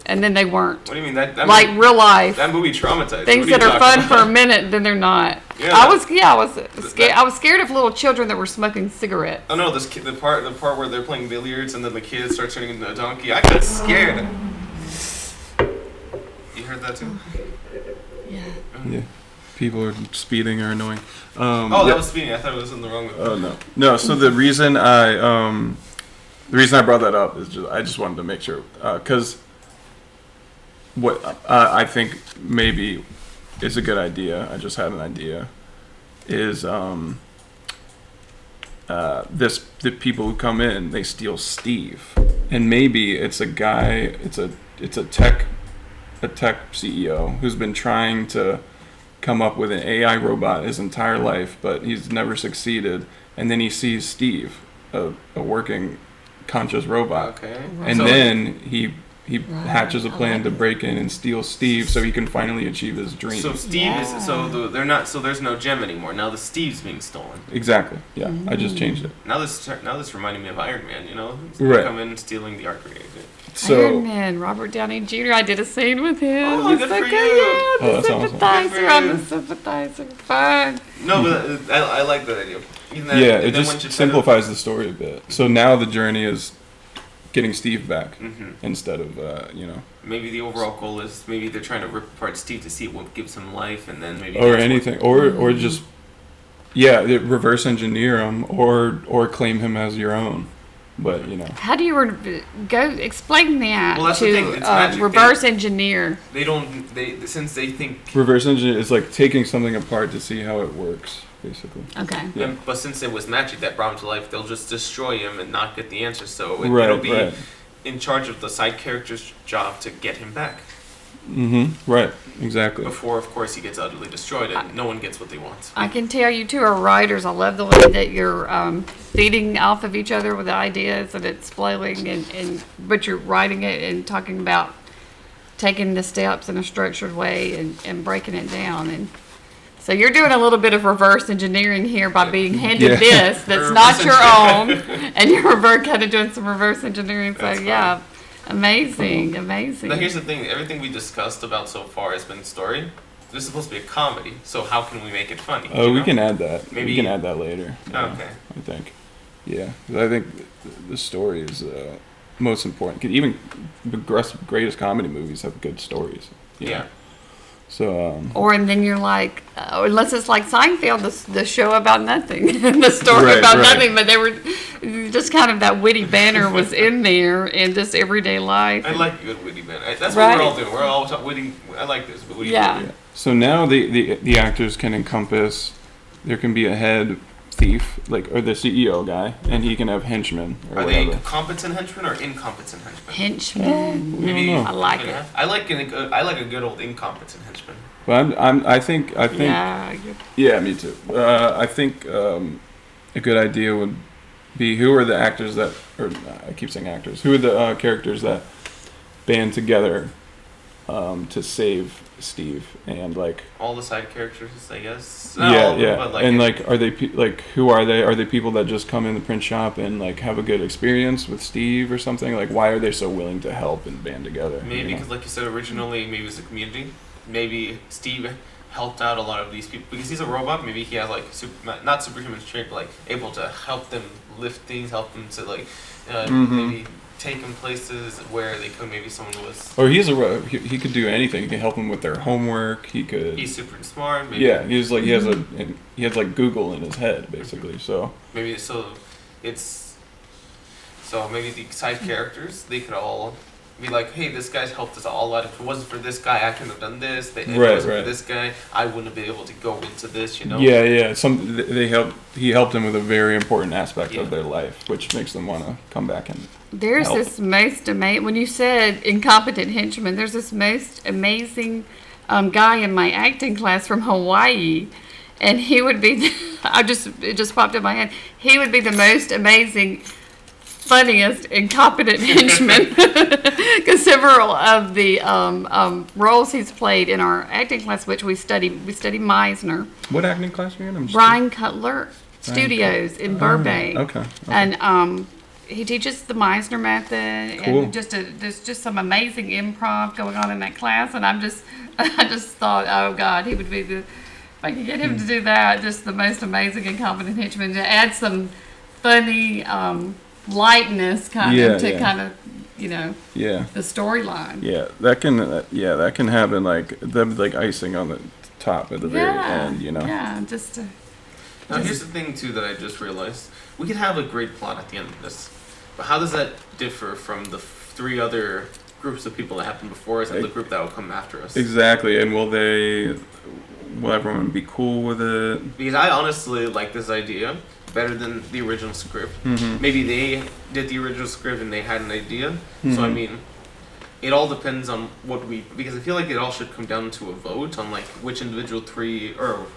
[SPEAKER 3] and then they weren't.
[SPEAKER 1] What do you mean that
[SPEAKER 3] Like
[SPEAKER 1] movie,
[SPEAKER 3] real life.
[SPEAKER 1] that movie traumatized?
[SPEAKER 3] Things
[SPEAKER 1] What
[SPEAKER 3] that are fun
[SPEAKER 1] talking
[SPEAKER 3] for a
[SPEAKER 1] about?
[SPEAKER 3] minute, then they're not.
[SPEAKER 1] Yeah,
[SPEAKER 3] I was scared. I was scared of little children that were smoking cigarettes.
[SPEAKER 1] Oh no, the part where they're playing billiards and then the kid starts turning into a donkey. I got scared. You heard that too?
[SPEAKER 3] Yeah.
[SPEAKER 4] Yeah. People are speeding or annoying.
[SPEAKER 1] Oh,
[SPEAKER 4] Yeah.
[SPEAKER 1] that was speeding. I thought it was in the wrong.
[SPEAKER 4] Oh no. So the reason I brought that up is I just wanted to make sure because what I think maybe is a good idea. I just had an idea. Is the people who come in, they steal Steve, and maybe it's a guy. It's a tech CEO who's been trying to come up with an AI robot his entire life, but he's never succeeded. And then he sees Steve, a working conscious robot,
[SPEAKER 1] Okay.
[SPEAKER 4] and
[SPEAKER 1] So-
[SPEAKER 4] then he
[SPEAKER 3] Right.
[SPEAKER 4] hatches a
[SPEAKER 3] I
[SPEAKER 4] plan
[SPEAKER 3] like
[SPEAKER 4] to
[SPEAKER 3] it.
[SPEAKER 4] break in and steal Steve, so he can finally achieve his dream.
[SPEAKER 1] So Steve
[SPEAKER 3] Yeah.
[SPEAKER 1] is they're not there's no gem anymore. Now the Steve's being stolen.
[SPEAKER 4] Exactly. Yeah, I just changed it.
[SPEAKER 1] Now this reminding me of Iron Man. You know,
[SPEAKER 4] Right.
[SPEAKER 1] They come in stealing the arc reagent.
[SPEAKER 4] So
[SPEAKER 3] Iron Man, Robert Downey Jr. I did a scene with him.
[SPEAKER 1] Oh,
[SPEAKER 3] It's
[SPEAKER 1] good
[SPEAKER 3] so
[SPEAKER 1] for
[SPEAKER 3] good.
[SPEAKER 1] you.
[SPEAKER 3] Yeah,
[SPEAKER 4] Oh,
[SPEAKER 3] the
[SPEAKER 4] that's awesome.
[SPEAKER 3] sympathizer.
[SPEAKER 1] Good for
[SPEAKER 3] I'm
[SPEAKER 1] you.
[SPEAKER 3] the sympathizer. Fun.
[SPEAKER 1] No, but I like that idea. Even that,
[SPEAKER 4] yeah,
[SPEAKER 1] and
[SPEAKER 4] it
[SPEAKER 1] then once
[SPEAKER 4] just
[SPEAKER 1] you set
[SPEAKER 4] simplifies the story a bit. So now the journey is getting Steve back
[SPEAKER 1] Mhm.
[SPEAKER 4] instead of
[SPEAKER 1] Maybe the overall goal is maybe they're trying to rip apart Steve to see what gives him life, and then maybe
[SPEAKER 4] or
[SPEAKER 1] that's
[SPEAKER 4] anything, or just they reverse engineer him or claim him as your own. But
[SPEAKER 3] How do you go explain that
[SPEAKER 1] Well, that's the thing,
[SPEAKER 3] to
[SPEAKER 1] it's magic.
[SPEAKER 3] reverse engineer?
[SPEAKER 1] They don't. Since they think.
[SPEAKER 4] reverse engineer is like taking something apart to see how it works, basically.
[SPEAKER 3] Okay.
[SPEAKER 4] Yeah.
[SPEAKER 1] But since it was magic that brought him to life, they'll just destroy him and not get the answer. So it'll
[SPEAKER 4] Right,
[SPEAKER 1] be
[SPEAKER 4] right.
[SPEAKER 1] in charge of the side character's job to get him back.
[SPEAKER 4] Right, exactly.
[SPEAKER 1] Before, of course, he gets utterly destroyed and no one gets what they want.
[SPEAKER 3] I can tell you two are writers. I love the way that you're feeding off of each other with ideas and it's flowing, but you're writing it and talking about taking the steps in a structured way and breaking it down. And so you're doing a little bit of reverse engineering here by being handed
[SPEAKER 4] Yeah.
[SPEAKER 3] this that's
[SPEAKER 1] Reverse
[SPEAKER 3] not your own,
[SPEAKER 1] engineering.
[SPEAKER 3] and you're kind of doing some reverse engineering. So
[SPEAKER 1] That's
[SPEAKER 3] yeah, amazing.
[SPEAKER 1] Now, here's the thing: everything we discussed about so far has been story. This is supposed to be a comedy, so how can we make it funny?
[SPEAKER 4] Oh,
[SPEAKER 1] you
[SPEAKER 4] we
[SPEAKER 1] know?
[SPEAKER 4] can add that.
[SPEAKER 1] Maybe-
[SPEAKER 4] We can add that later. Yeah,
[SPEAKER 1] Okay.
[SPEAKER 4] I think. Yeah, 'cause I think the story is most important. 'Cause even the greatest comedy movies have good stories. you know?
[SPEAKER 1] Yeah.
[SPEAKER 4] So
[SPEAKER 3] And then you're like, unless it's like Seinfeld, the show about nothing, the story
[SPEAKER 4] Right,
[SPEAKER 3] about
[SPEAKER 4] right.
[SPEAKER 3] nothing, but they were just kind of that witty banner was in there in just everyday life.
[SPEAKER 1] I like good witty man. That's
[SPEAKER 3] Right.
[SPEAKER 1] what we're all doing. We're all witty. I like this, but witty.
[SPEAKER 3] Yeah.
[SPEAKER 4] yeah. So now the actors can encompass. There can be a head thief, or the CEO guy, and he can have henchmen or
[SPEAKER 1] Are they
[SPEAKER 4] whatever.
[SPEAKER 1] competent henchmen or incompetent henchmen?
[SPEAKER 3] Henchman.
[SPEAKER 1] Maybe
[SPEAKER 4] know.
[SPEAKER 3] I like it.
[SPEAKER 1] I like a good old incompetent henchman.
[SPEAKER 4] But I think
[SPEAKER 3] Yeah.
[SPEAKER 4] yeah, me too. I think a good idea would be who are the actors that, or I keep saying actors, who are the characters that band together to save Steve and
[SPEAKER 1] All the side characters, I guess.
[SPEAKER 4] yeah.
[SPEAKER 1] But
[SPEAKER 4] And are they who are they? Are they people that just come in the print shop and have a good experience with Steve or something? Why are they so willing to help and band together?
[SPEAKER 1] maybe
[SPEAKER 4] you know?
[SPEAKER 1] because, like you said, originally maybe it was a community. Maybe Steve helped out a lot of these people because he's a robot. Maybe he has not superhuman strength, but able to help them lift things, help them to maybe take them places where they could. Maybe someone was.
[SPEAKER 4] Or he could do anything. He could help them with their homework. He could.
[SPEAKER 1] He's super smart. Maybe,
[SPEAKER 4] Yeah, he has Google in his head basically. So
[SPEAKER 1] Maybe maybe the side characters, they could all be like, hey, this guy's helped us all out. If it wasn't for this guy, I couldn't have done this. If it wasn't for this guy, I wouldn't have been able to go into this.
[SPEAKER 4] yeah. He helped them with a very important aspect
[SPEAKER 1] Yeah.
[SPEAKER 4] of their life, which makes them want to come back and.
[SPEAKER 3] There's
[SPEAKER 4] Help.
[SPEAKER 3] this most amazing, when you said incompetent henchman, there's this most amazing guy in my acting class from Hawaii. And he would be, it just popped in my head. He would be the most amazing, funniest, incompetent henchman. Because several of the roles he's played in our acting class, which we study Meisner,
[SPEAKER 4] What acting class are you in? I'm just
[SPEAKER 3] Brian Cutler Studios in Burbank.
[SPEAKER 4] Okay.
[SPEAKER 3] And he teaches the Meisner method,
[SPEAKER 4] Cool.
[SPEAKER 3] and there's just some amazing improv going on in that class. And I just thought, oh God, he would be if I could get him to do that, just the most amazing and competent henchman to add some funny lightness kind of
[SPEAKER 4] Yeah.
[SPEAKER 3] the storyline.
[SPEAKER 4] Yeah, that can happen like icing on the top at the very end, you know.
[SPEAKER 3] Yeah, just to,
[SPEAKER 1] Now, here's the thing, too, that I just realized. We could have a great plot at the end of this, but how does that differ from the 3 other groups of people that happened before us and the group that will come after us?
[SPEAKER 4] Exactly, and will everyone be cool with it?
[SPEAKER 1] Because I honestly like this idea better than the original script.
[SPEAKER 4] Mm-hmm.
[SPEAKER 1] Maybe they did the original script and they had an idea. So, I mean, it all depends on because I feel like it all should come down to a vote on, like, which individual 3, or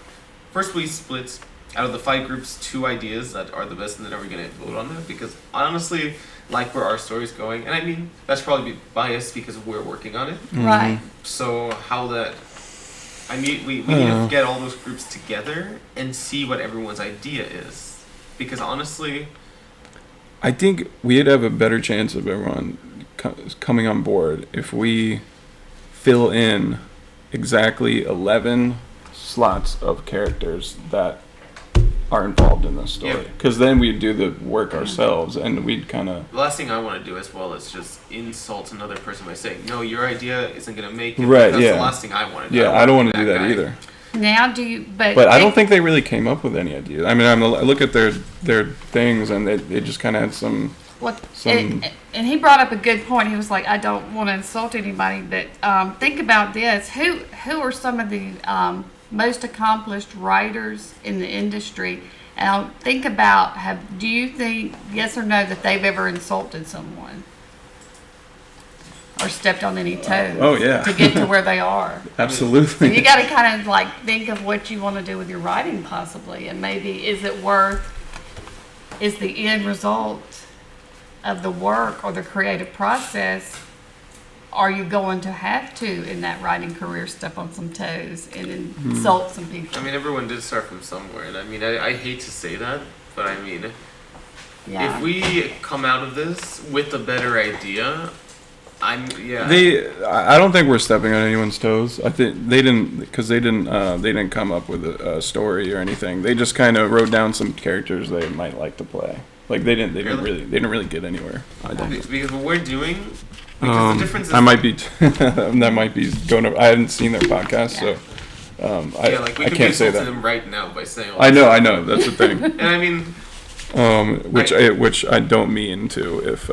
[SPEAKER 1] first we split out of the 5 groups 2 ideas that are the best, and then we're going to vote on that, because I honestly like where our story's going, and I mean, that's probably biased because we're working on it.
[SPEAKER 3] right.
[SPEAKER 1] So how that, I mean, we need to get all those groups together and see what everyone's idea is, because honestly,
[SPEAKER 4] I think we'd have a better chance of everyone coming on board if we fill in exactly 11 slots of characters that are involved in this story, because then we'd do the work ourselves, and we'd kind of.
[SPEAKER 1] the last thing I want to do as well is just insult another person by saying, no, your idea isn't going to make it.
[SPEAKER 4] Right,
[SPEAKER 1] That's
[SPEAKER 4] yeah.
[SPEAKER 1] the last thing I want to do.
[SPEAKER 4] Yeah, I don't want to
[SPEAKER 1] be
[SPEAKER 4] do that
[SPEAKER 1] guy.
[SPEAKER 4] either.
[SPEAKER 3] Now do you? But
[SPEAKER 4] But I don't think they really came up with any ideas. I mean, I look at their things, and they just kind of had some.
[SPEAKER 3] And he brought up a good point. He was like, I don't want to insult anybody, but think about this: who are some of the most accomplished writers in the industry? And think about, do you think, yes or no, that they've ever insulted someone or stepped on any toes?
[SPEAKER 4] Oh, yeah.
[SPEAKER 3] To get to where they are.
[SPEAKER 4] Absolutely.
[SPEAKER 3] So you got to kind of like think of what you want to do with your writing, possibly, and maybe is the end result of the work or the creative process, are you going to have to, in that writing career, step on some toes and insult some people?
[SPEAKER 1] I mean, everyone did start from somewhere, and I mean, I hate to say that, but I mean,
[SPEAKER 3] Yeah.
[SPEAKER 1] if we come out of this with a better idea, I
[SPEAKER 4] don't think we're stepping on anyone's toes. I think they didn't come up with a story or anything. They just kind of wrote down some characters they might like to play. Like they didn't really get anywhere. I don't.
[SPEAKER 1] Because what we're doing, because the difference is
[SPEAKER 4] I might be that might be going up. I hadn't seen their podcast, so
[SPEAKER 1] we
[SPEAKER 4] I
[SPEAKER 1] could
[SPEAKER 4] can't say
[SPEAKER 1] insult
[SPEAKER 4] that.
[SPEAKER 1] them right now by saying.
[SPEAKER 4] I know. That's the thing.
[SPEAKER 1] And I mean,
[SPEAKER 4] which I don't mean to.
[SPEAKER 1] if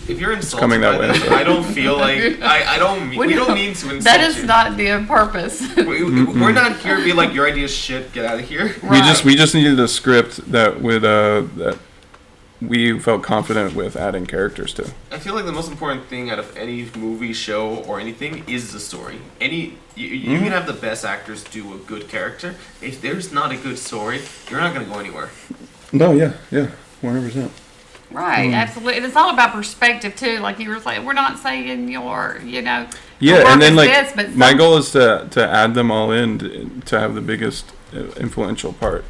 [SPEAKER 1] you're insulted
[SPEAKER 4] coming that
[SPEAKER 1] by
[SPEAKER 4] way.
[SPEAKER 1] them, I don't feel like I don't. We don't mean to insult
[SPEAKER 3] That is
[SPEAKER 1] you.
[SPEAKER 3] not the purpose.
[SPEAKER 1] We're not here to be like, your idea is shit. Get out of here.
[SPEAKER 3] Right.
[SPEAKER 4] We just needed a script that would that we felt confident with adding characters to.
[SPEAKER 1] I feel like the most important thing out of any movie, show, or anything is the story. You can have the best actors do a good character. If there's not a good story, you're not going to go anywhere.
[SPEAKER 4] No, yeah, 100%.
[SPEAKER 3] Right, absolutely. And it's all about perspective, too. Like you were saying, we're not saying your,
[SPEAKER 4] Yeah,
[SPEAKER 3] the work
[SPEAKER 4] and then
[SPEAKER 3] is
[SPEAKER 4] like
[SPEAKER 3] this, but
[SPEAKER 4] my goal is to add them all in to have the biggest influential part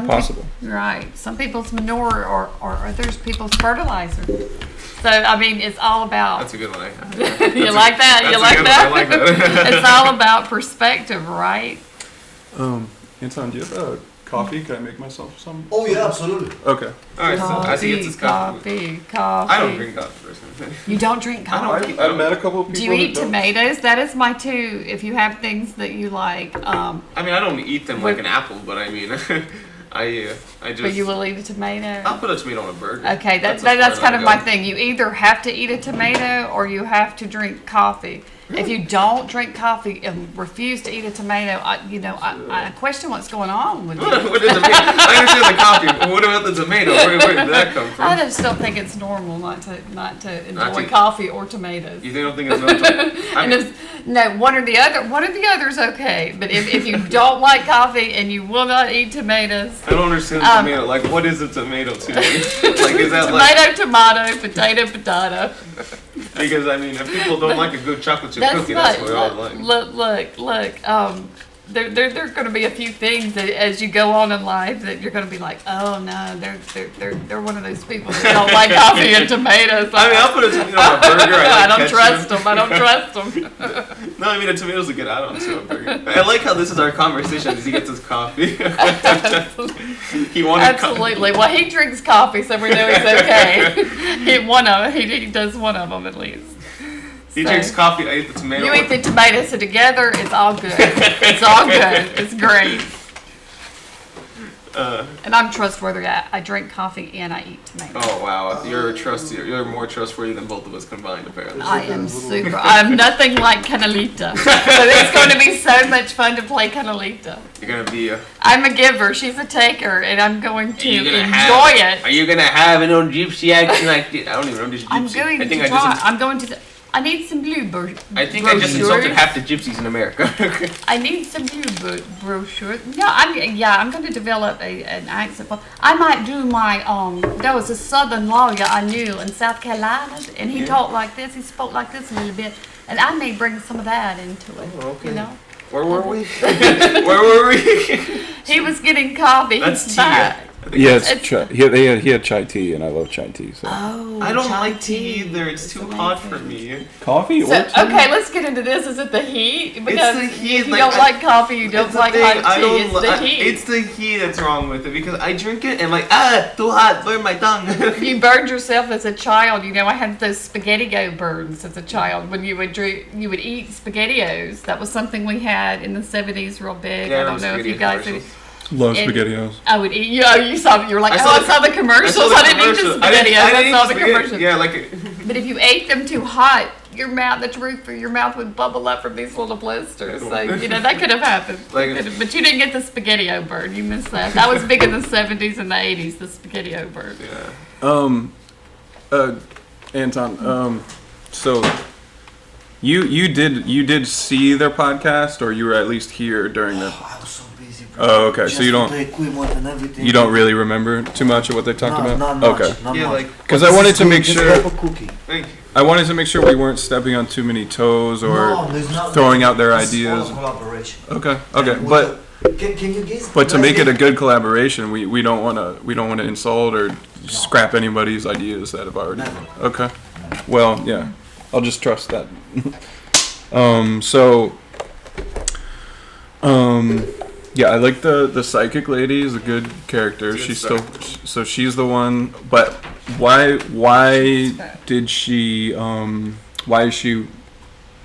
[SPEAKER 4] possible.
[SPEAKER 3] Right. Some people's manure or others people's fertilizer. So, I mean, it's all about...
[SPEAKER 1] That's a good one.
[SPEAKER 3] You like that?
[SPEAKER 1] That's
[SPEAKER 3] You
[SPEAKER 1] a
[SPEAKER 3] like
[SPEAKER 1] good
[SPEAKER 3] that?
[SPEAKER 1] one. I like that.
[SPEAKER 3] It's all about perspective, right?
[SPEAKER 4] Anton, do you have a coffee? Can I make myself some?
[SPEAKER 2] Oh yeah, absolutely.
[SPEAKER 4] Okay.
[SPEAKER 1] Alright, so as he gets his coffee.
[SPEAKER 3] Coffee.
[SPEAKER 1] I don't drink coffee personally.
[SPEAKER 3] You don't drink coffee?
[SPEAKER 4] I've met a couple of people.
[SPEAKER 3] Do you eat tomatoes? That is my two. If you have things that you like,
[SPEAKER 1] I mean, I don't eat them like an apple, but I mean, I just.
[SPEAKER 3] but you will eat a tomato.
[SPEAKER 1] I'll put a tomato on a burger.
[SPEAKER 3] Okay, that's kind of my thing. You either have to eat a tomato or you have to drink coffee. If you don't drink coffee and refuse to eat a tomato, I question what's going on with you.
[SPEAKER 1] What is I understand the coffee, but what about the tomato? Where did that come from?
[SPEAKER 3] I just don't think it's normal not to enjoy
[SPEAKER 1] to-
[SPEAKER 3] coffee or tomatoes.
[SPEAKER 1] You don't think it's normal?
[SPEAKER 3] One or the other. One or the other is okay. But if you don't like coffee and you will not eat tomatoes,
[SPEAKER 1] I don't understand the tomato. Like, what is a tomato to me? Like, is that
[SPEAKER 3] tomato, potato. Because
[SPEAKER 1] I mean, if people don't like a good chocolate chip cookie, that's what I would like.
[SPEAKER 3] Look. there are going to be a few things that as you go on in life that you're going to be like, oh no, they're one of those people that don't like coffee and tomatoes.
[SPEAKER 1] I mean, I'll put a tomato on a burger. I
[SPEAKER 3] don't trust them. I don't trust them.
[SPEAKER 1] No, I mean, a tomato's a good add-on to a burger. I like how this is our conversation as he gets his coffee. He wanted
[SPEAKER 3] Absolutely. Well, he drinks coffee, so we know he's okay. He does one of them at least.
[SPEAKER 1] He drinks coffee. I eat the tomato.
[SPEAKER 3] You eat the tomatoes, so together it's all good. It's all good. It's great. And I'm trustworthy. I drink coffee and I eat tomatoes.
[SPEAKER 1] Oh wow, you're more trustworthy than both of us combined, apparently.
[SPEAKER 3] I am super. I'm nothing like Canelita. But it's going to be so much fun to play Canelita.
[SPEAKER 1] You're gonna be.
[SPEAKER 3] I'm a giver. She's a taker, and I'm going to enjoy it.
[SPEAKER 1] Are you gonna have an old gypsy accent like this? I don't even know this gypsy.
[SPEAKER 3] I'm going to try. I'm going to. I need some blue brochures.
[SPEAKER 1] I think I just insulted half the gypsies in America.
[SPEAKER 3] I need some blue brochures. No, I'm going to develop an accent. I might do my there was a Southern lawyer I knew in South Carolina, and he talked like this. He spoke like this a little bit, and I may bring some of that into it. Oh, okay. You know.
[SPEAKER 1] Where were we? Where were we?
[SPEAKER 3] He was getting coffee.
[SPEAKER 1] That's tea.
[SPEAKER 4] Yeah, he had chai tea, and I love chai tea. So.
[SPEAKER 3] Oh,
[SPEAKER 1] I don't like tea either. It's too hot for me.
[SPEAKER 4] Coffee or tea?
[SPEAKER 3] Okay, let's get into this. Is it the heat? Because
[SPEAKER 1] it's the heat.
[SPEAKER 3] If you don't like coffee, you don't like hot tea. It's the heat.
[SPEAKER 1] It's the heat that's wrong with it because I drink it and I'm like, too hot, burn my tongue.
[SPEAKER 3] You burned yourself as a child. You know, I had those SpaghettiO burns as a child. When you would eat SpaghettiOs. That was something we had in the 70s real big.
[SPEAKER 1] Yeah,
[SPEAKER 3] I don't know if you guys did.
[SPEAKER 4] Love SpaghettiOs.
[SPEAKER 3] I would eat. You were like, I saw the commercials. I didn't eat the SpaghettiOs. I saw the commercials.
[SPEAKER 1] Yeah, like it.
[SPEAKER 3] But if you ate them too hot, the roof of your mouth would bubble up from these little blisters. So that could have happened. But you didn't get the SpaghettiO burn. You missed that. That was big in the 70s and the 80s. The SpaghettiO burn.
[SPEAKER 1] Yeah.
[SPEAKER 4] Anton. So. You did see their podcast, or you were at least here during the.
[SPEAKER 2] I was so busy, bro.
[SPEAKER 4] Oh, okay. So you don't.
[SPEAKER 2] The equipment and everything.
[SPEAKER 4] You don't really remember too much of what they talked about.
[SPEAKER 2] Not much.
[SPEAKER 4] Okay.
[SPEAKER 2] Not
[SPEAKER 1] yeah,
[SPEAKER 2] much.
[SPEAKER 4] Because I wanted to make sure.
[SPEAKER 1] Thank you.
[SPEAKER 4] I wanted to make sure we weren't stepping on too many toes or throwing out their ideas.
[SPEAKER 2] All collaboration.
[SPEAKER 4] Okay. But.
[SPEAKER 2] Can you guess?
[SPEAKER 4] But to make it a good collaboration, we don't want to insult or scrap anybody's ideas that have already.
[SPEAKER 2] Never.
[SPEAKER 4] Okay. Well, yeah. I'll just trust that. Yeah, I like the psychic lady is a good character. She's she's the one. But why did she? Why is she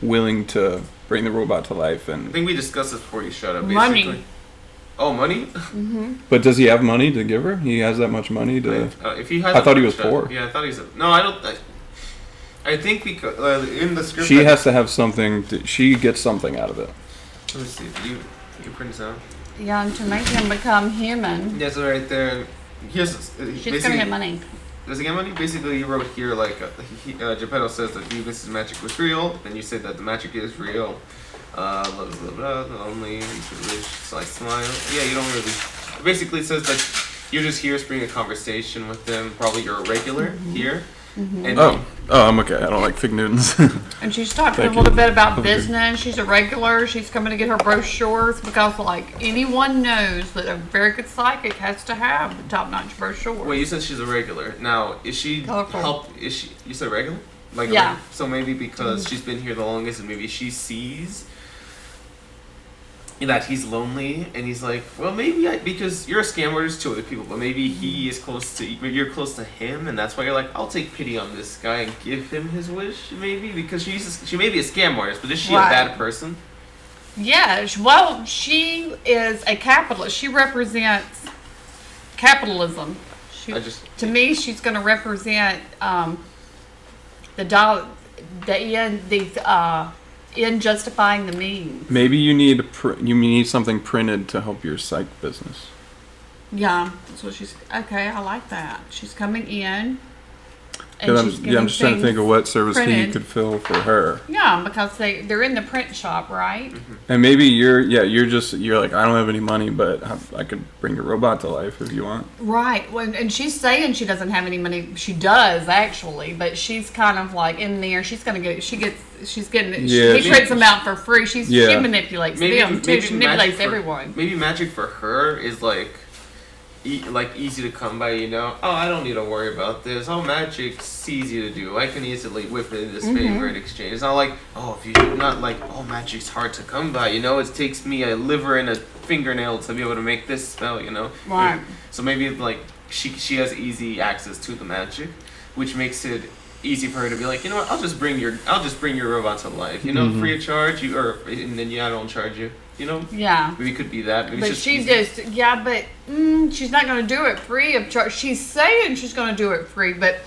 [SPEAKER 4] willing to bring the robot to life? And
[SPEAKER 1] I think we discussed this before you shut up.
[SPEAKER 3] Money.
[SPEAKER 1] Basically. Oh, money?
[SPEAKER 3] Mm-hmm.
[SPEAKER 4] But does he have money to give her? He has that much money to.
[SPEAKER 1] If he has
[SPEAKER 4] I thought he was poor.
[SPEAKER 1] Yeah, I thought he was. No, I don't. I think because in the script.
[SPEAKER 4] She has to have something. She gets something out of it.
[SPEAKER 1] Let me see. You print this out.
[SPEAKER 3] Yeah, and to make him become human.
[SPEAKER 1] Yeah, so right there.
[SPEAKER 3] She's gonna get money.
[SPEAKER 1] Does he get money? Basically, you wrote here like Geppetto says that Mrs. Magic was real. Then you say that the magic is real. Love is love, only you should wish. So I smile. Yeah, you don't really. Basically, it says that you're just here springing a conversation with them. Probably you're a regular here.
[SPEAKER 3] Mm-hmm.
[SPEAKER 1] And
[SPEAKER 4] I'm okay. I don't like fig Newtons.
[SPEAKER 3] And she's talking a little bit about business. She's a regular. She's coming to get her brochures because, like, anyone knows that a very good psychic has to have the top-notch brochure.
[SPEAKER 1] Wait, you said she's a regular. Now, is she
[SPEAKER 3] colorful?
[SPEAKER 1] Is she? You said regular? Like
[SPEAKER 3] yeah.
[SPEAKER 1] So maybe because she's been here the longest, and maybe she sees that he's lonely, and he's like, well, maybe because you're a scam artist to other people, but maybe he is close to, maybe you're close to him, and that's why you're like, I'll take pity on this guy and give him his wish, maybe because she may be a scam artist, but is she a bad person?
[SPEAKER 3] Yeah, well, she is a capitalist. She represents capitalism. To me, she's going to represent the dollar, in justifying the means.
[SPEAKER 4] Maybe you need something printed to help your psych business.
[SPEAKER 3] Yeah, that's what she's. Okay, I like that. She's coming in, And
[SPEAKER 4] I'm
[SPEAKER 3] she's getting
[SPEAKER 4] just trying to think of what service he
[SPEAKER 3] printed.
[SPEAKER 4] could fill for her.
[SPEAKER 3] Yeah, because they're in the print shop, right?
[SPEAKER 4] And maybe you're like, I don't have any money, but I could bring your robot to life if you want.
[SPEAKER 3] Right. Well, and she's saying she doesn't have any money. She does actually, but she's kind of like in there. She's gonna get. She's getting.
[SPEAKER 4] Yeah,
[SPEAKER 3] He prints them out for free. She manipulates them too. She manipulates everyone.
[SPEAKER 1] Maybe magic for her is like easy to come by, you know. Oh, I don't need to worry about this. Oh, magic's easy to do. I can easily whip it in this favor in exchange. It's not like, oh, if you're not like, oh, magic's hard to come by, you know. It takes me a liver and a fingernail to be able to make this spell, you know.
[SPEAKER 3] Right.
[SPEAKER 1] So maybe like she has easy access to the magic, which makes it easy for her to be like, you know what, I'll just bring your robot to life, you know, free of charge, and then I don't charge you. You know?
[SPEAKER 3] Yeah.
[SPEAKER 1] Maybe it could be that. Maybe
[SPEAKER 3] but
[SPEAKER 1] it's
[SPEAKER 3] she
[SPEAKER 1] just
[SPEAKER 3] just, but she's not going to do it free of charge. She's saying she's going to do it free, but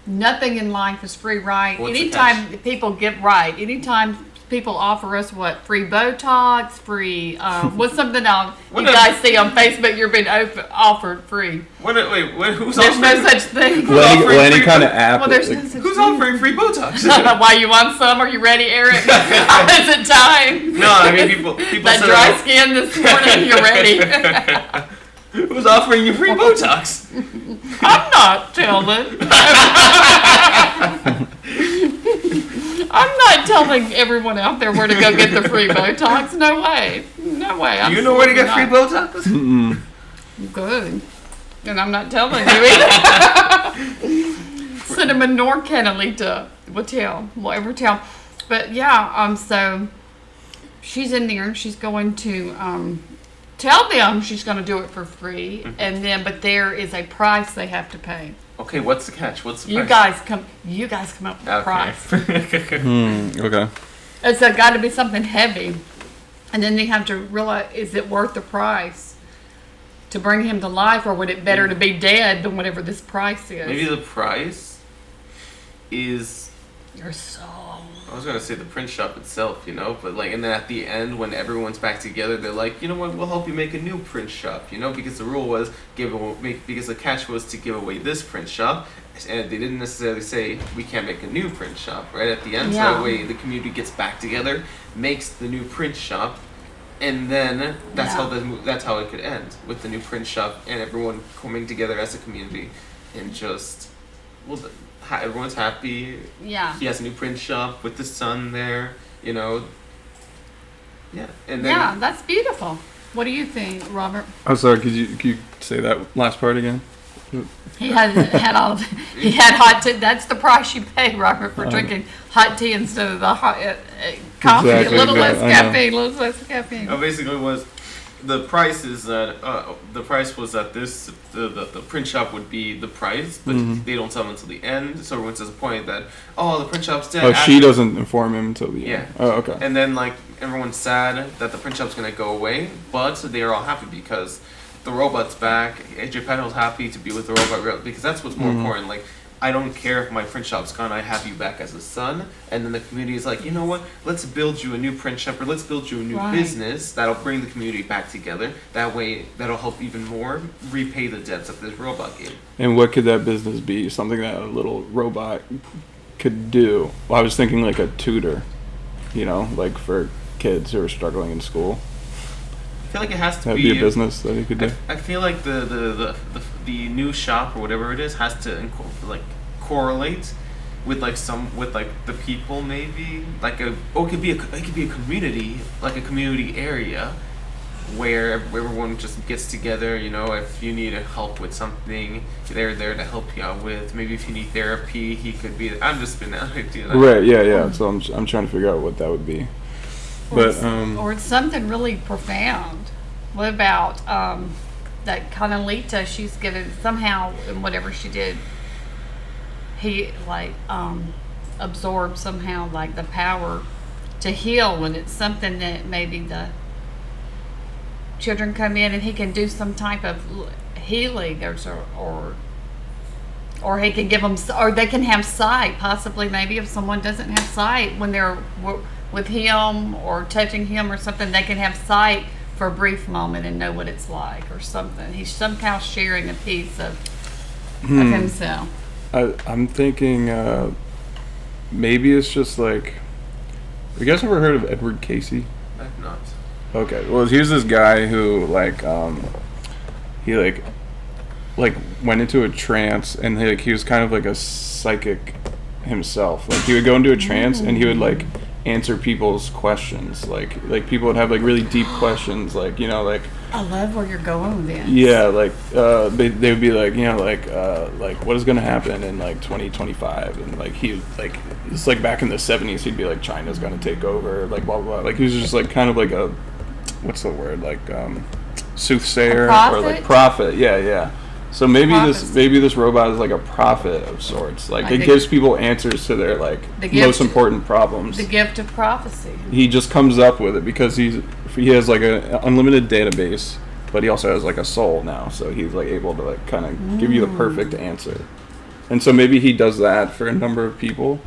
[SPEAKER 3] nothing in life is free, right?
[SPEAKER 1] What's the
[SPEAKER 3] Anytime people get right, anytime people offer us free Botox, free, what's something else you guys see on Facebook you're being offered free.
[SPEAKER 1] Who's
[SPEAKER 3] There's
[SPEAKER 1] offering?
[SPEAKER 3] No such thing.
[SPEAKER 4] Any kind of app.
[SPEAKER 3] Well, there's no such
[SPEAKER 1] Who's
[SPEAKER 3] thing.
[SPEAKER 1] offering free Botox?
[SPEAKER 3] Why, you want some? Are you ready, Eric? Is it time?
[SPEAKER 1] No, I mean people
[SPEAKER 3] That
[SPEAKER 1] say
[SPEAKER 3] dry skin this morning, you're ready.
[SPEAKER 1] Who's offering you free Botox?
[SPEAKER 3] I'm not telling. I'm not telling everyone out there where to go get the free Botox. No way. No way.
[SPEAKER 1] Do you know where to get free Botox?
[SPEAKER 3] Good. And I'm not telling you either. Cinnamon nor Canalita will ever tell. But yeah, so she's in there. She's going to tell them she's going to do it for free, and then but there is a price they have to pay.
[SPEAKER 1] Okay, what's the catch? What's the
[SPEAKER 3] You
[SPEAKER 1] price?
[SPEAKER 3] guys come up with a price.
[SPEAKER 4] Okay.
[SPEAKER 3] It's got to be something heavy, and then they have to realize: is it worth the price to bring him to life, or would it better to be dead than whatever this price is?
[SPEAKER 1] Maybe the price is.
[SPEAKER 3] Your soul.
[SPEAKER 1] I was gonna say the print shop itself, you know, but like, and then at the end when everyone's back together, they're like, you know what, we'll help you make a new print shop, you know, because the rule was because the catch was to give away this print shop, and they didn't necessarily say we can't make a new print shop right at the end. So that way the community gets back together, makes the new print shop, and then that's how it could end with the new print shop and everyone coming together as a community, and just everyone's happy.
[SPEAKER 3] Yeah.
[SPEAKER 1] He has a new print shop with the sun there, you know. Yeah, and then
[SPEAKER 3] Yeah, that's beautiful. What do you think, Robert?
[SPEAKER 4] I'm sorry. Could you say that last part again?
[SPEAKER 3] He had all of he had hot tea. That's the price you pay, Robert, for drinking hot tea instead of the hot coffee.
[SPEAKER 4] Exactly,
[SPEAKER 3] A little less
[SPEAKER 4] I know.
[SPEAKER 3] caffeine. A little less caffeine.
[SPEAKER 1] basically was the price is that the price was that the print shop would be the price, but they don't tell him until the end. So everyone's disappointed that the print shop's dead.
[SPEAKER 4] Oh, she doesn't inform him until the end. Oh, okay.
[SPEAKER 1] And then like everyone's sad that the print shop's gonna go away, but they are all happy because the robot's back. AJ Pennell's happy to be with the robot because that's what's more important. Like, I don't care if my print shop's gone, I have you back as a son. And then the community is like, you know what, let's build you a new print shop, or let's build you a new business that'll bring the community back together. That way, that'll help even more repay the debts of this robot game.
[SPEAKER 4] And what could that business be? Something that a little robot could do? Well, I was thinking like a tutor, you know, like for kids who are struggling in school.
[SPEAKER 1] I feel like it has to
[SPEAKER 4] That'd be a business that he could do.
[SPEAKER 1] I feel like the new shop or whatever it is has to correlate with the people, maybe it could be a community, like a community area where everyone just gets together. You know, if you need help with something, they're there to help you out with. Maybe if you need therapy, he could be. I'm just spinning out idea.
[SPEAKER 4] Right. Yeah. So I'm trying to figure out what that would be.
[SPEAKER 3] Or it's something really profound. What about that Canalita? She's given somehow in whatever she did. He absorbed somehow the power to heal, and it's something that maybe the children come in and he can do some type of healing, or he can give them, or they can have sight. Possibly, maybe if someone doesn't have sight when they're with him or touching him or something, they can have sight for a brief moment and know what it's like or something. He's somehow sharing a piece of himself.
[SPEAKER 4] I'm thinking maybe it's just like. Have you guys ever heard of Edward Casey?
[SPEAKER 1] I've not.
[SPEAKER 4] Okay, well, here's this guy who he went into a trance, and he was kind of like a psychic himself. Like he would go into a trance and he would like answer people's questions. Like people would have like really deep questions, like
[SPEAKER 3] I love where you're going with this.
[SPEAKER 4] yeah, like they would be like like what is gonna happen in like 2025, and like he like it's like back in the 70s he'd be like China's gonna take over, like blah blah blah. Like he was just like kind of like a what's the word, like soothsayer or like prophet. Yeah. So maybe this robot is like a prophet of sorts. Like it gives people answers to their like most important problems.
[SPEAKER 3] The gift of prophecy.
[SPEAKER 4] He just comes up with it because he has like an unlimited database, but he also has like a soul now, so he's like able to like kind of give you the perfect answer. And so maybe he does that for a number of people,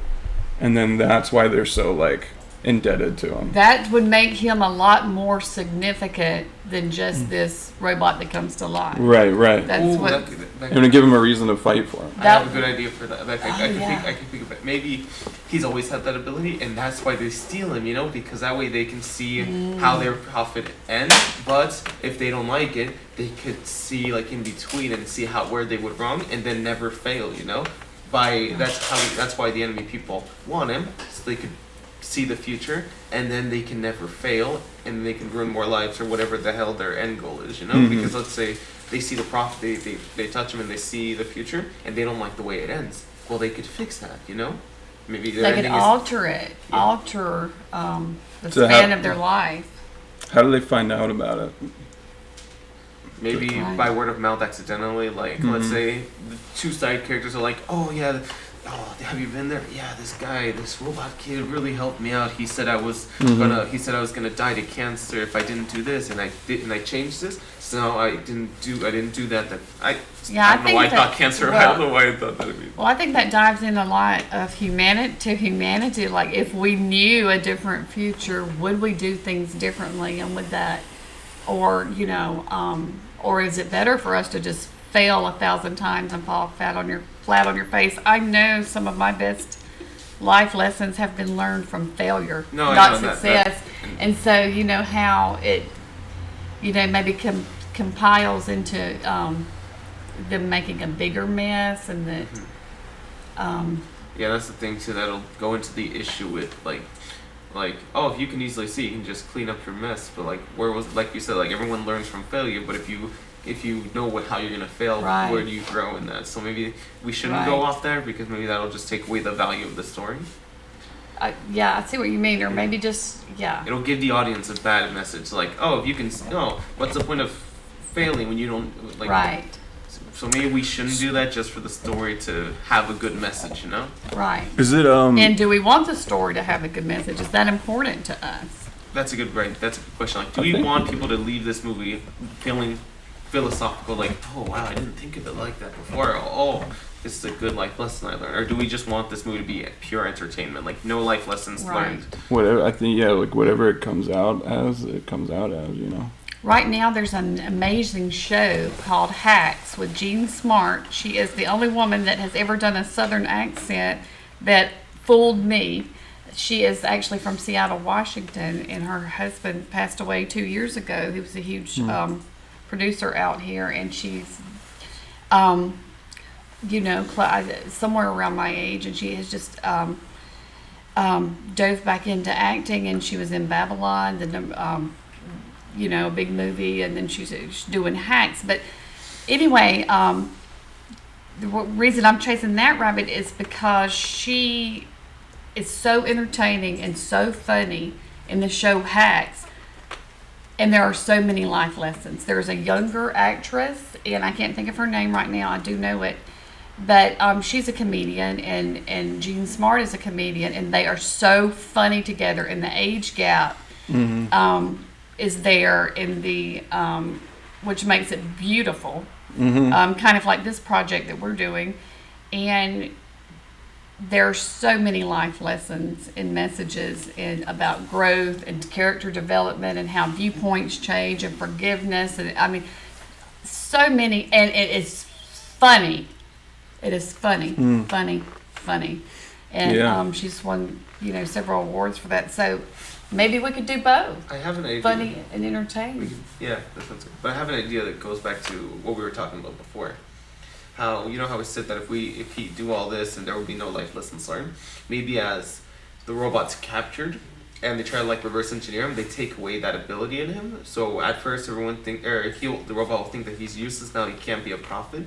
[SPEAKER 4] and then that's why they're so like indebted to him.
[SPEAKER 3] That would make him a lot more significant than just this robot that comes to life.
[SPEAKER 4] Right.
[SPEAKER 3] That's what.
[SPEAKER 4] I'm gonna give him a reason to fight for him.
[SPEAKER 1] I have a good idea for that. Like, I can think of it. Maybe he's always had that ability, and that's why they steal him. Because that way they can see how their profit ends. But if they don't like it, they could see like in between and see where they went wrong, and then never fail. That's why the enemy people want him, so they could see the future, and then they can never fail, and they can ruin more lives or whatever the hell their end goal is, Because let's say they see the prophet, they touch him and they see the future, and they don't like the way it ends. Well, they could fix that, Maybe
[SPEAKER 3] they could alter the span of their life.
[SPEAKER 4] How do they find out about it?
[SPEAKER 1] Maybe by word of mouth accidentally, like let's say the two side characters are like, oh yeah, have you been there? Yeah, this robot kid really helped me out. He said I was gonna die to cancer if I didn't do this, and I changed this. So I didn't do that. I don't know why I thought cancer. I don't know why I thought that would be.
[SPEAKER 3] Well, I think that dives in a lot of humanity. Like if we knew a different future, would we do things differently? And would that, or or is it better for us to just fail 1,000 times and fall flat on your face? I know some of my best life lessons have been learned from failure, not success. And so how it maybe compiles into them making a bigger mess, and that
[SPEAKER 1] yeah, that's the thing too. That'll go into the issue with like if you can easily see, you can just clean up your mess. But like you said, like everyone learns from failure. But if you know how you're gonna fail, where do you grow in that? So maybe we shouldn't go off there, because maybe that'll just take away the value of the story.
[SPEAKER 3] Yeah, I see what you mean, or maybe just
[SPEAKER 1] it'll give the audience a bad message, like, oh, if you can, what's the point of failing when you don't like?
[SPEAKER 3] Right.
[SPEAKER 1] So maybe we shouldn't do that, just for the story to have a good message,
[SPEAKER 3] Right.
[SPEAKER 4] Is it
[SPEAKER 3] And do we want the story to have a good message? Is that important to us?
[SPEAKER 1] That's a good question. Like, do we want people to leave this movie feeling philosophical, like, oh wow, I didn't think of it like that before, oh, this is a good life lesson I learned? Or do we just want this movie to be pure entertainment, like no life lessons learned?
[SPEAKER 4] Whatever, I think, like whatever it comes out as, it comes out as,
[SPEAKER 3] Right now there's an amazing show called Hacks with Jean Smart. She is the only woman that has ever done a southern accent that fooled me. She is actually from Seattle, Washington, and her husband passed away 2 years ago. He was a huge producer out here, and she's somewhere around my age, and she has just dove back into acting, and she was in Babylon, a big movie, and then she's doing Hacks. But anyway, the reason I'm chasing that rabbit is because she is so entertaining and so funny in the show Hacks. And there are so many life lessons. There's a younger actress, and I can't think of her name right now. I do know it. But she's a comedian, and Jean Smart is a comedian, and they are so funny together. And the age gap is there in the, which makes it beautiful. Kind of like this project that we're doing. And there's so many life lessons and messages about growth and character development and how viewpoints change and forgiveness, and so many, and it is funny. It is funny, funny. And she's won, several awards for that. So maybe we could do both.
[SPEAKER 1] I have an idea.
[SPEAKER 3] Funny and entertaining.
[SPEAKER 1] Yeah, that sounds good. But I have an idea that goes back to what we were talking about before. How how we said that if he do all this and there would be no life lessons learned, maybe as the robot's captured and they try to reverse engineer him, they take away that ability in him. So at first everyone the robot will think that he's useless now, he can't be a prophet.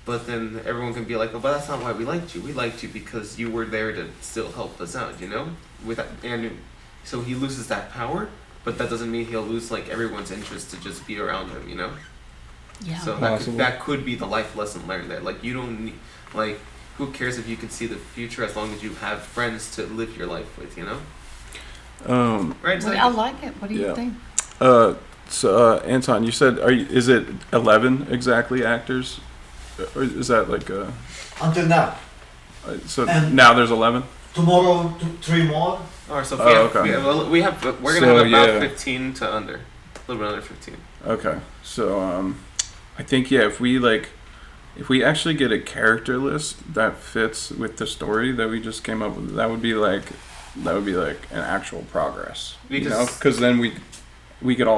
[SPEAKER 1] But then everyone can be like, oh, but that's not why we liked you. We liked you because you were there to still help us out, and so he loses that power, but that doesn't mean he'll lose everyone's interest to just be around him,
[SPEAKER 3] Yeah.
[SPEAKER 1] So that could be the life lesson learned there. You don't need, who cares if you can see the future as long as you have friends to live your life with, Right?
[SPEAKER 3] Well, I like it. What do you think?
[SPEAKER 4] So Anton, you said, is it 11 exactly actors? Or is that
[SPEAKER 2] Until now.
[SPEAKER 4] So
[SPEAKER 2] And
[SPEAKER 4] now there's 11?
[SPEAKER 2] Tomorrow, 3 more.
[SPEAKER 1] Or so
[SPEAKER 4] okay.
[SPEAKER 1] we're gonna have about 15 to under, a little bit under 15.
[SPEAKER 4] Okay, so I think if we actually get a character list that fits with the story that we just came up with, that would be an actual progress. Because then we could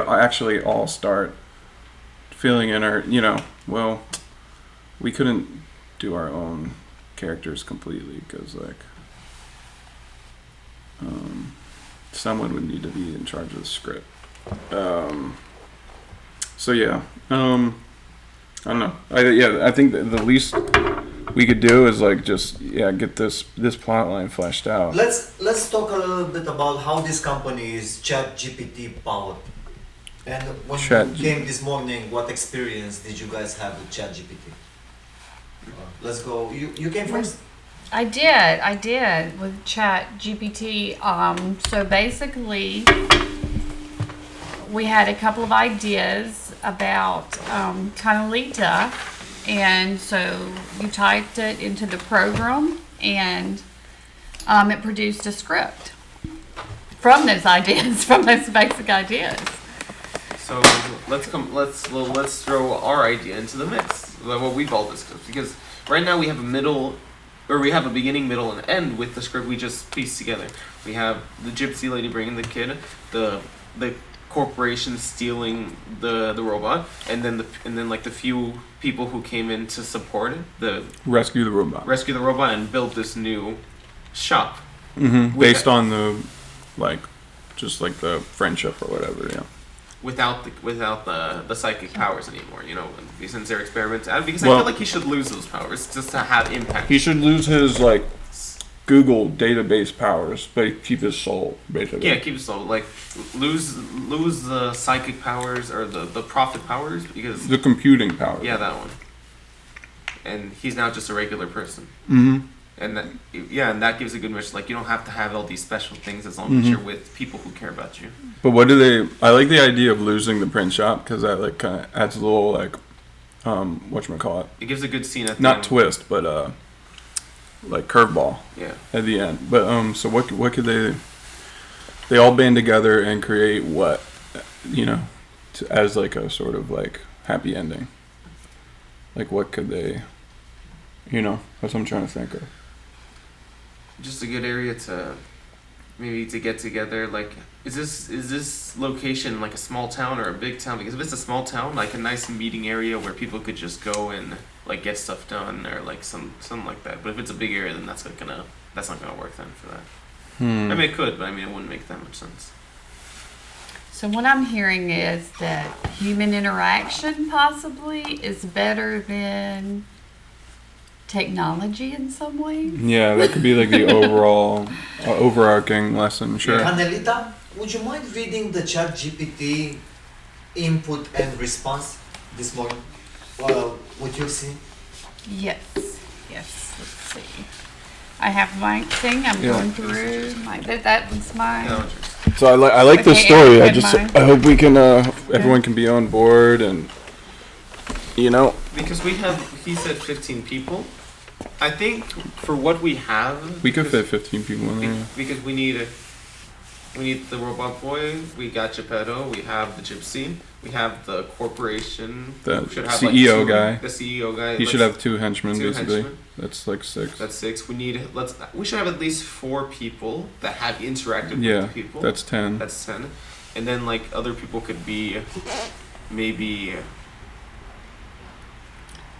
[SPEAKER 4] actually all start filling in our we couldn't do our own characters completely because someone would need to be in charge of the script. So yeah, I don't know. I think the least we could do is get this plot line fleshed out.
[SPEAKER 2] Let's talk a little bit about how this company is ChatGPT powered. And when you came this morning, what experience did you guys have with ChatGPT? Let's go. You came first?
[SPEAKER 3] I did with ChatGPT. So basically, we had a couple of ideas about kind of leaked up, and so you typed it into the program, and it produced a script from those ideas, from those basic ideas.
[SPEAKER 1] So let's throw our idea into the mix. What we've all discussed, because right now we have a beginning, middle, and end with the script we just pieced together. We have the gypsy lady bringing the kid, the corporation stealing the robot, and then the few people who came in to support it,
[SPEAKER 4] rescue the robot
[SPEAKER 1] and build this new shop.
[SPEAKER 4] Mm-hmm. Based on the the friendship or whatever, yeah.
[SPEAKER 1] Without the psychic powers anymore, since they're experimenting. Because I feel like he should lose those powers just to have impact.
[SPEAKER 4] He should lose his Google database powers, but keep his soul basically.
[SPEAKER 1] Yeah, keep his soul. Lose the psychic powers or the prophet powers because
[SPEAKER 4] the computing powers.
[SPEAKER 1] Yeah, that one. And he's now just a regular person.
[SPEAKER 4] Mm-hmm.
[SPEAKER 1] And that gives a good message. You don't have to have all these special things as long as you're with people who care about you.
[SPEAKER 4] But I like the idea of losing the print shop because that kind of adds a little whatchamacallit.
[SPEAKER 1] It gives a good scene at the
[SPEAKER 4] not
[SPEAKER 1] end.
[SPEAKER 4] twist, but curveball.
[SPEAKER 1] Yeah.
[SPEAKER 4] At the end, but so what could they all band together and create what as a sort of happy ending. What could they? That's what I'm trying to think of.
[SPEAKER 1] Just a good area to get together. Is this location a small town or a big town? Because if it's a small town, a nice meeting area where people could just go and get stuff done or something like that. But if it's a big area, then that's not gonna work then for that. I mean, it could, but it wouldn't make that much sense.
[SPEAKER 3] So what I'm hearing is that human interaction possibly is better than technology in some ways.
[SPEAKER 4] Yeah, that could be the overall overarching lesson. Sure.
[SPEAKER 2] Anelita, would you mind reading the ChatGPT input and response this morning? Would you see?
[SPEAKER 3] Yes. Let's see. I have my thing. I'm going through. That was mine.
[SPEAKER 4] So I like the story. I hope we can everyone can be on board and
[SPEAKER 1] because he said 15 people. I think for what we have,
[SPEAKER 4] we could fit 15 people in there.
[SPEAKER 1] Because we need We need the robot boy. We got Geppetto. We have the gypsy. We have the corporation.
[SPEAKER 4] The
[SPEAKER 1] who should have,
[SPEAKER 4] CEO
[SPEAKER 1] like,
[SPEAKER 4] guy.
[SPEAKER 1] The CEO guy.
[SPEAKER 4] He should have 2 henchmen,
[SPEAKER 1] two
[SPEAKER 4] basically.
[SPEAKER 1] henchmen.
[SPEAKER 4] That's like 6.
[SPEAKER 1] That's 6. We should have at least 4 people that have interacted
[SPEAKER 4] Yeah,
[SPEAKER 1] with the people.
[SPEAKER 4] that's 10.
[SPEAKER 1] That's 10. And then, like, other people could be maybe.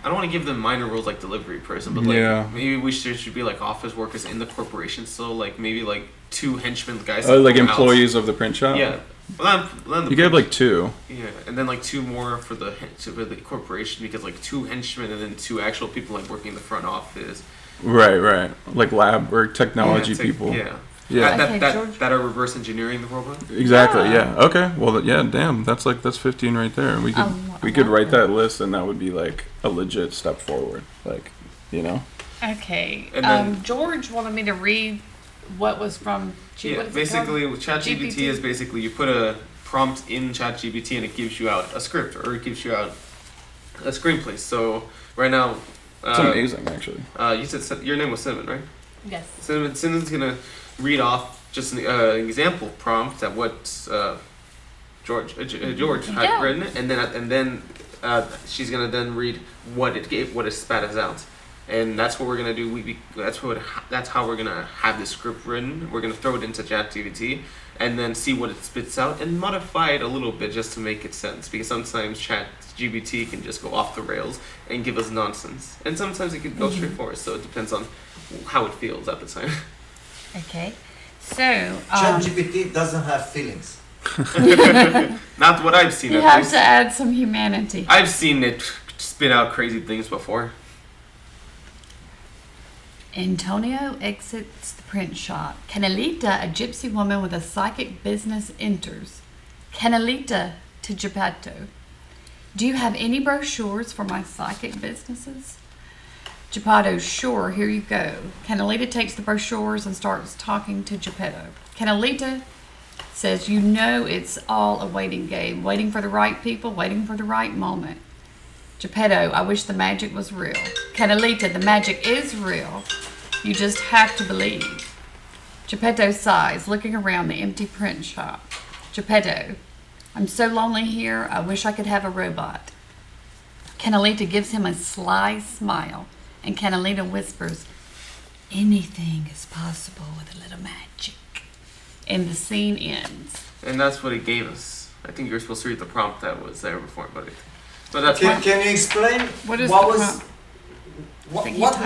[SPEAKER 1] I don't want to give them minor roles like delivery person, but like maybe we should be like office workers in the corporation. So like maybe like 2 henchmen guys.
[SPEAKER 4] Oh, like employees of the print shop.
[SPEAKER 1] Yeah. Well,
[SPEAKER 4] you could have like 2.
[SPEAKER 1] Yeah, and then like 2 more for the corporation, because like 2 henchmen and then 2 actual people like working in the front office.
[SPEAKER 4] Right. Like lab or technology people.
[SPEAKER 1] Yeah.
[SPEAKER 4] Yeah.
[SPEAKER 1] That are reverse engineering the robot.
[SPEAKER 4] Exactly. Yeah. Okay. Well, damn. That's 15 right there. We could write that list, and that would be like a legit step forward. Like, you know.
[SPEAKER 3] Okay.
[SPEAKER 1] And then,
[SPEAKER 3] George wanted me to read what was from.
[SPEAKER 1] Basically, ChatGPT is basically you put a prompt in ChatGPT and it gives you out a script, or it gives you out a screenplay. So right now,
[SPEAKER 4] it's amazing, actually.
[SPEAKER 1] You said your name was Cinnamon, right?
[SPEAKER 3] Yes.
[SPEAKER 1] Cinnamon's gonna read off just an example prompt at what George had written, and then she's gonna then read what it spat out, and that's what we're gonna do. That's how we're gonna have the script written. We're gonna throw it into ChatGPT and then see what it spits out and modify it a little bit just to make it sense, because sometimes ChatGPT can just go off the rails and give us nonsense, and sometimes it can go straight forward. So it depends on how it feels at the time.
[SPEAKER 3] Okay. So
[SPEAKER 2] ChatGPT doesn't have feelings.
[SPEAKER 1] Not what I've seen.
[SPEAKER 3] you have to add some humanity.
[SPEAKER 1] I've seen it spit out crazy things before.
[SPEAKER 3] Antonio exits the print shop. Canelita, a gypsy woman with a psychic business, enters. Canelita to Geppetto. Do you have any brochures for my psychic businesses? Geppetto, sure, here you go. Canelita takes the brochures and starts talking to Geppetto. Canelita says, you know it's all a waiting game, waiting for the right people, waiting for the right moment. Geppetto, I wish the magic was real. Canelita, the magic is real. You just have to believe. Geppetto sighs, looking around the empty print shop. Geppetto, I'm so lonely here, I wish I could have a robot. Canelita gives him a sly smile, and Canelita whispers, anything is possible with a little magic. And the scene ends.
[SPEAKER 1] And that's what it gave us. I think you were supposed to read the prompt that was there before, but that's
[SPEAKER 2] Can you explain what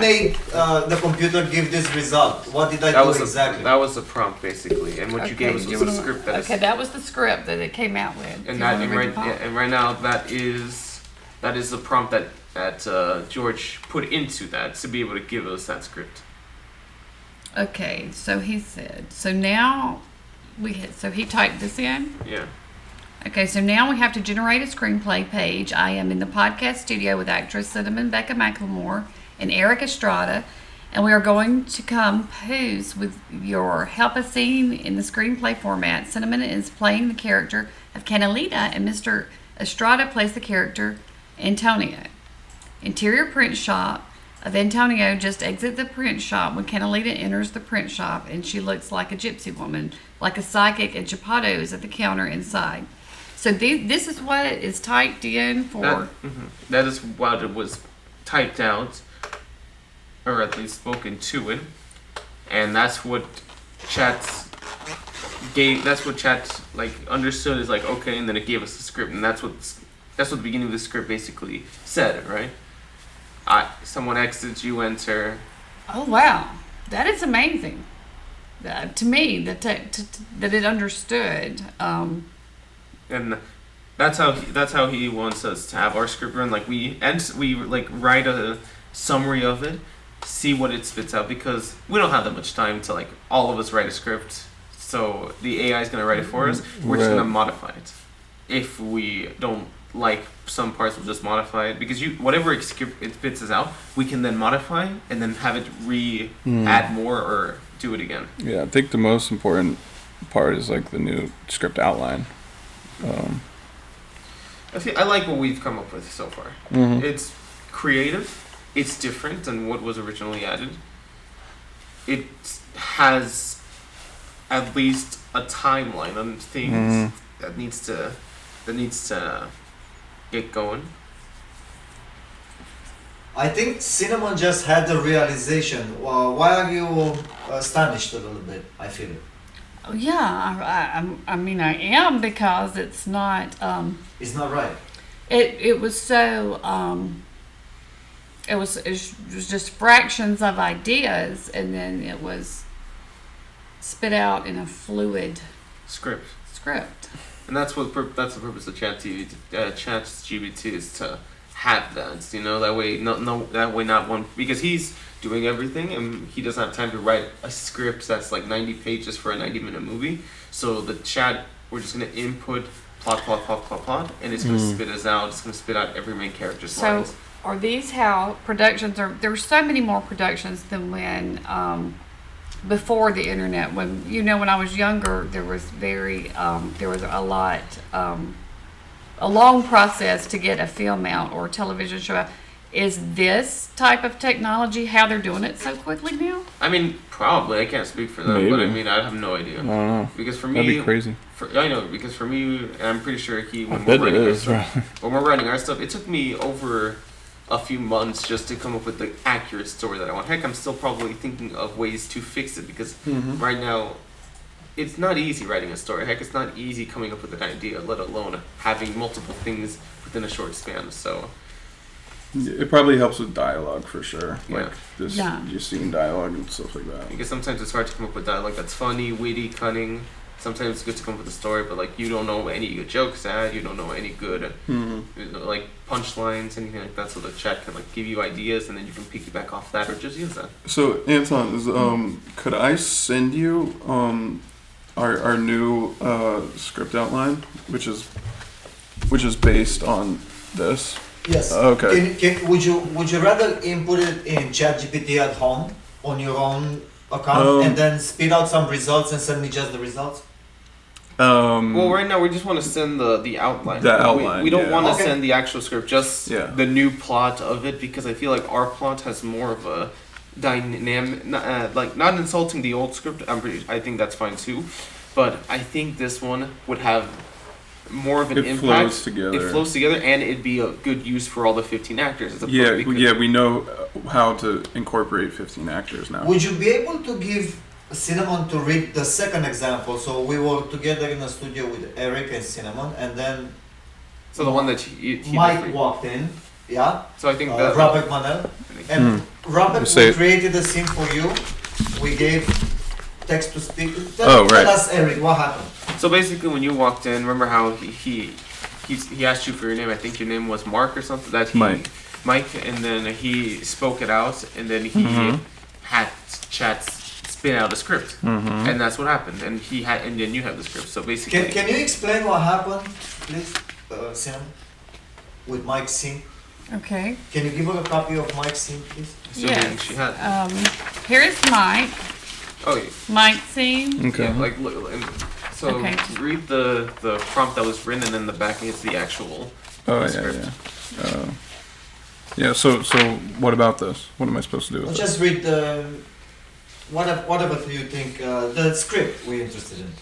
[SPEAKER 2] made the computer give this result? What did I do exactly?
[SPEAKER 1] That was the prompt basically, and what you gave us was the script.
[SPEAKER 3] That was the script that it came out with.
[SPEAKER 1] And right now that is the prompt that George put into that to be able to give us that script.
[SPEAKER 3] Okay, so he said. So now he typed this in.
[SPEAKER 1] Yeah.
[SPEAKER 3] Okay, so now we have to generate a screenplay page. I am in the podcast studio with actress Cinnamon Becca McLemore and Erick Estrada, and we are going to compose with your help a scene in the screenplay format. Cinnamon is playing the character of Canelita, and Mr. Estrada plays the character Antonio. Interior print shop of Antonio. Just exit the print shop when Canelita enters the print shop, and she looks like a gypsy woman, like a psychic, and Geppetto is at the counter inside. So this is what is typed in for...
[SPEAKER 1] That is what it was typed out, or at least spoken to it, and that's what Chat understood is like, okay, and then it gave us the script, and that's what the beginning of the script basically said, right? Someone exits, you enter.
[SPEAKER 3] Oh wow, that is amazing. To me, that it understood.
[SPEAKER 1] And that's how he wants us to have our script run. Like we like write a summary of it, see what it spits out, because we don't have that much time to like all of us write a script. So the AI is gonna write it for us. We're just gonna modify it. If we don't like some parts, we'll just modify it, because whatever it spits us out, we can then modify and then have it add more or do it again.
[SPEAKER 4] Yeah, I think the most important part is like the new script outline.
[SPEAKER 1] I like what we've come up with so far. Mm-hmm. It's creative. It's different than what was originally added. It has at least a timeline on things that needs to get going.
[SPEAKER 2] I think Cinnamon just had the realization. Why are you astonished a little bit? I feel it.
[SPEAKER 3] Oh, yeah, I mean, I am, because it's not.
[SPEAKER 2] It's not right.
[SPEAKER 3] It was so. It was just fractions of ideas, and then it was spit out in a fluid
[SPEAKER 1] Script. And that's the purpose of ChatGPT is to have that, that way not one, because he's doing everything and he doesn't have time to write a script that's like 90 pages for a 90-minute movie. So the chat, we're just going to input plot, and it's going to spit us out. It's going to spit out every main character's lines.
[SPEAKER 3] So are these how productions are? There were so many more productions than when before the internet. When I was younger, there was a lot. A long process to get a film out or a television show out. Is this type of technology how they're doing it so quickly now?
[SPEAKER 1] I mean, probably. I can't speak for them,
[SPEAKER 4] Maybe.
[SPEAKER 1] but I mean, I have no idea.
[SPEAKER 4] I don't know.
[SPEAKER 1] Because for me,
[SPEAKER 4] that'd be crazy.
[SPEAKER 1] I know, because for me, and I'm pretty sure when we're writing our stuff, it took me over a few months just to come up with the accurate story that I want. Heck, I'm still probably thinking of ways to fix it, because right now, it's not easy writing a story. Heck, it's not easy coming up with an idea, let alone having multiple things within a short span. So
[SPEAKER 4] it probably helps with dialogue for sure.
[SPEAKER 1] Yeah.
[SPEAKER 4] Just seeing dialogue and stuff like that.
[SPEAKER 1] Because sometimes it's hard to come up with dialogue that's funny, witty, cunning. Sometimes it's good to come up with a story, but like you don't know any good jokes to add. You don't know any good like punchlines, anything like that. So the chat can like give you ideas, and then you can piggyback off that or just use that.
[SPEAKER 4] So Anton, could I send you our new script outline, which is based on this?
[SPEAKER 2] Yes.
[SPEAKER 4] Okay.
[SPEAKER 2] Would you rather input it in ChatGPT at home on your own account and then spit out some results and send me just the results?
[SPEAKER 1] Well, right now we just want to send the outline.
[SPEAKER 4] The outline.
[SPEAKER 1] We don't want to send the actual script, just
[SPEAKER 4] Yeah.
[SPEAKER 1] the new plot of it, because I feel like our plot has more of a dynamic, like not insulting the old script. I think that's fine too, but I think this one would have more of an impact. It flows together, and it'd be a good use for all the 15 actors.
[SPEAKER 4] We know how to incorporate 15 actors now.
[SPEAKER 2] Would you be able to give Cinnamon to read the second example? So we were together in a studio with Erick and Cinnamon, and then
[SPEAKER 1] so the one that he
[SPEAKER 2] Mike walked in, yeah.
[SPEAKER 1] So I think that
[SPEAKER 2] Robert Mannel, and Robert, we created a scene for you. We gave text to speak. Tell us, Erick, what happened?
[SPEAKER 1] So basically, when you walked in, remember how he asked you for your name? I think your name was Mark or something. Mike, and then he spoke it out, and then he had Chat spin out a script, and that's what happened. And then you have the script. So basically,
[SPEAKER 2] can you explain what happened, please, Cinnamon, with Mike's scene?
[SPEAKER 3] Okay.
[SPEAKER 2] Can you give her a copy of Mike's scene, please?
[SPEAKER 3] Yes.
[SPEAKER 1] She had.
[SPEAKER 3] Here is Mike.
[SPEAKER 1] Oh, yeah.
[SPEAKER 3] Mike's scene.
[SPEAKER 4] Okay.
[SPEAKER 1] Yeah, read the prompt that was written, and then the back is the actual script.
[SPEAKER 4] So what about this? What am I supposed to do with this?
[SPEAKER 2] Just read the whatever you think the script we're interested in.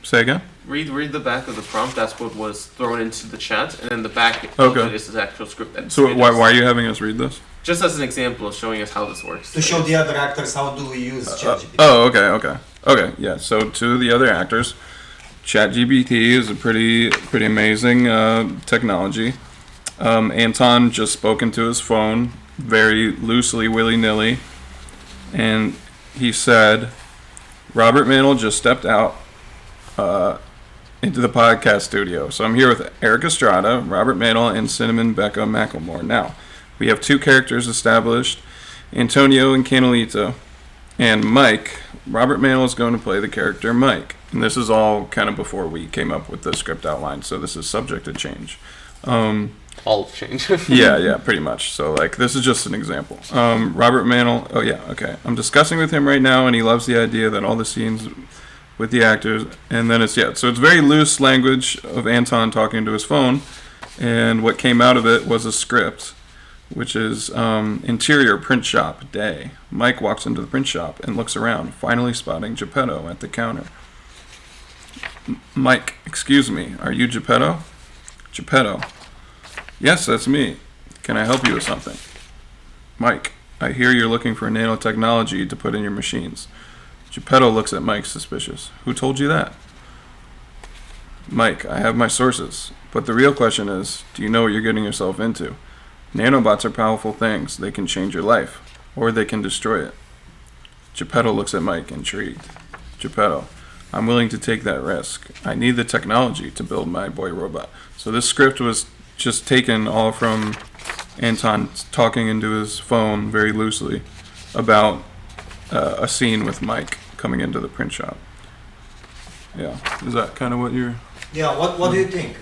[SPEAKER 4] Say again?
[SPEAKER 1] Read the back of the prompt. That's what was thrown into the chat, and then the back of it is the actual script.
[SPEAKER 4] So why are you having us read this?
[SPEAKER 1] Just as an example of showing us how this works.
[SPEAKER 2] To show the other actors how do we use ChatGPT.
[SPEAKER 4] Okay. Yeah. So to the other actors, ChatGPT is a pretty amazing technology. Anton just spoke into his phone very loosely, willy-nilly, and he said, Robert Mannel just stepped out into the podcast studio. So I'm here with Erick Estrada, Robert Mannel, and Cinnamon Becca McLemore. Now, we have two characters established, Antonio and Canelita, and Mike. Robert Mannel is going to play the character Mike. And this is all kind of before we came up with the script outline, so this is subject to change.
[SPEAKER 1] All change.
[SPEAKER 4] yeah, pretty much. So, this is just an example. Robert Mannel, I'm discussing with him right now, and he loves the idea that all the scenes with the actors, and then so it's very loose language of Anton talking to his phone, and what came out of it was a script which is interior print shop day. Mike walks into the print shop and looks around, finally spotting Geppetto at the counter. Mike, excuse me, are you Geppetto? Geppetto, yes, that's me. Can I help you with something? Mike, I hear you're looking for nanotechnology to put in your machines. Geppetto looks at Mike suspicious. Who told you that? Mike, I have my sources. But the real question is, do you know what you're getting yourself into? Nanobots are powerful things. They can change your life, or they can destroy it. Geppetto looks at Mike, intrigued. Geppetto, I'm willing to take that risk. I need the technology to build my boy robot. So this script was just taken all from Anton talking into his phone very loosely about a scene with Mike coming into the print shop. Yeah, is that kind of what you're...
[SPEAKER 2] Yeah, what do you think?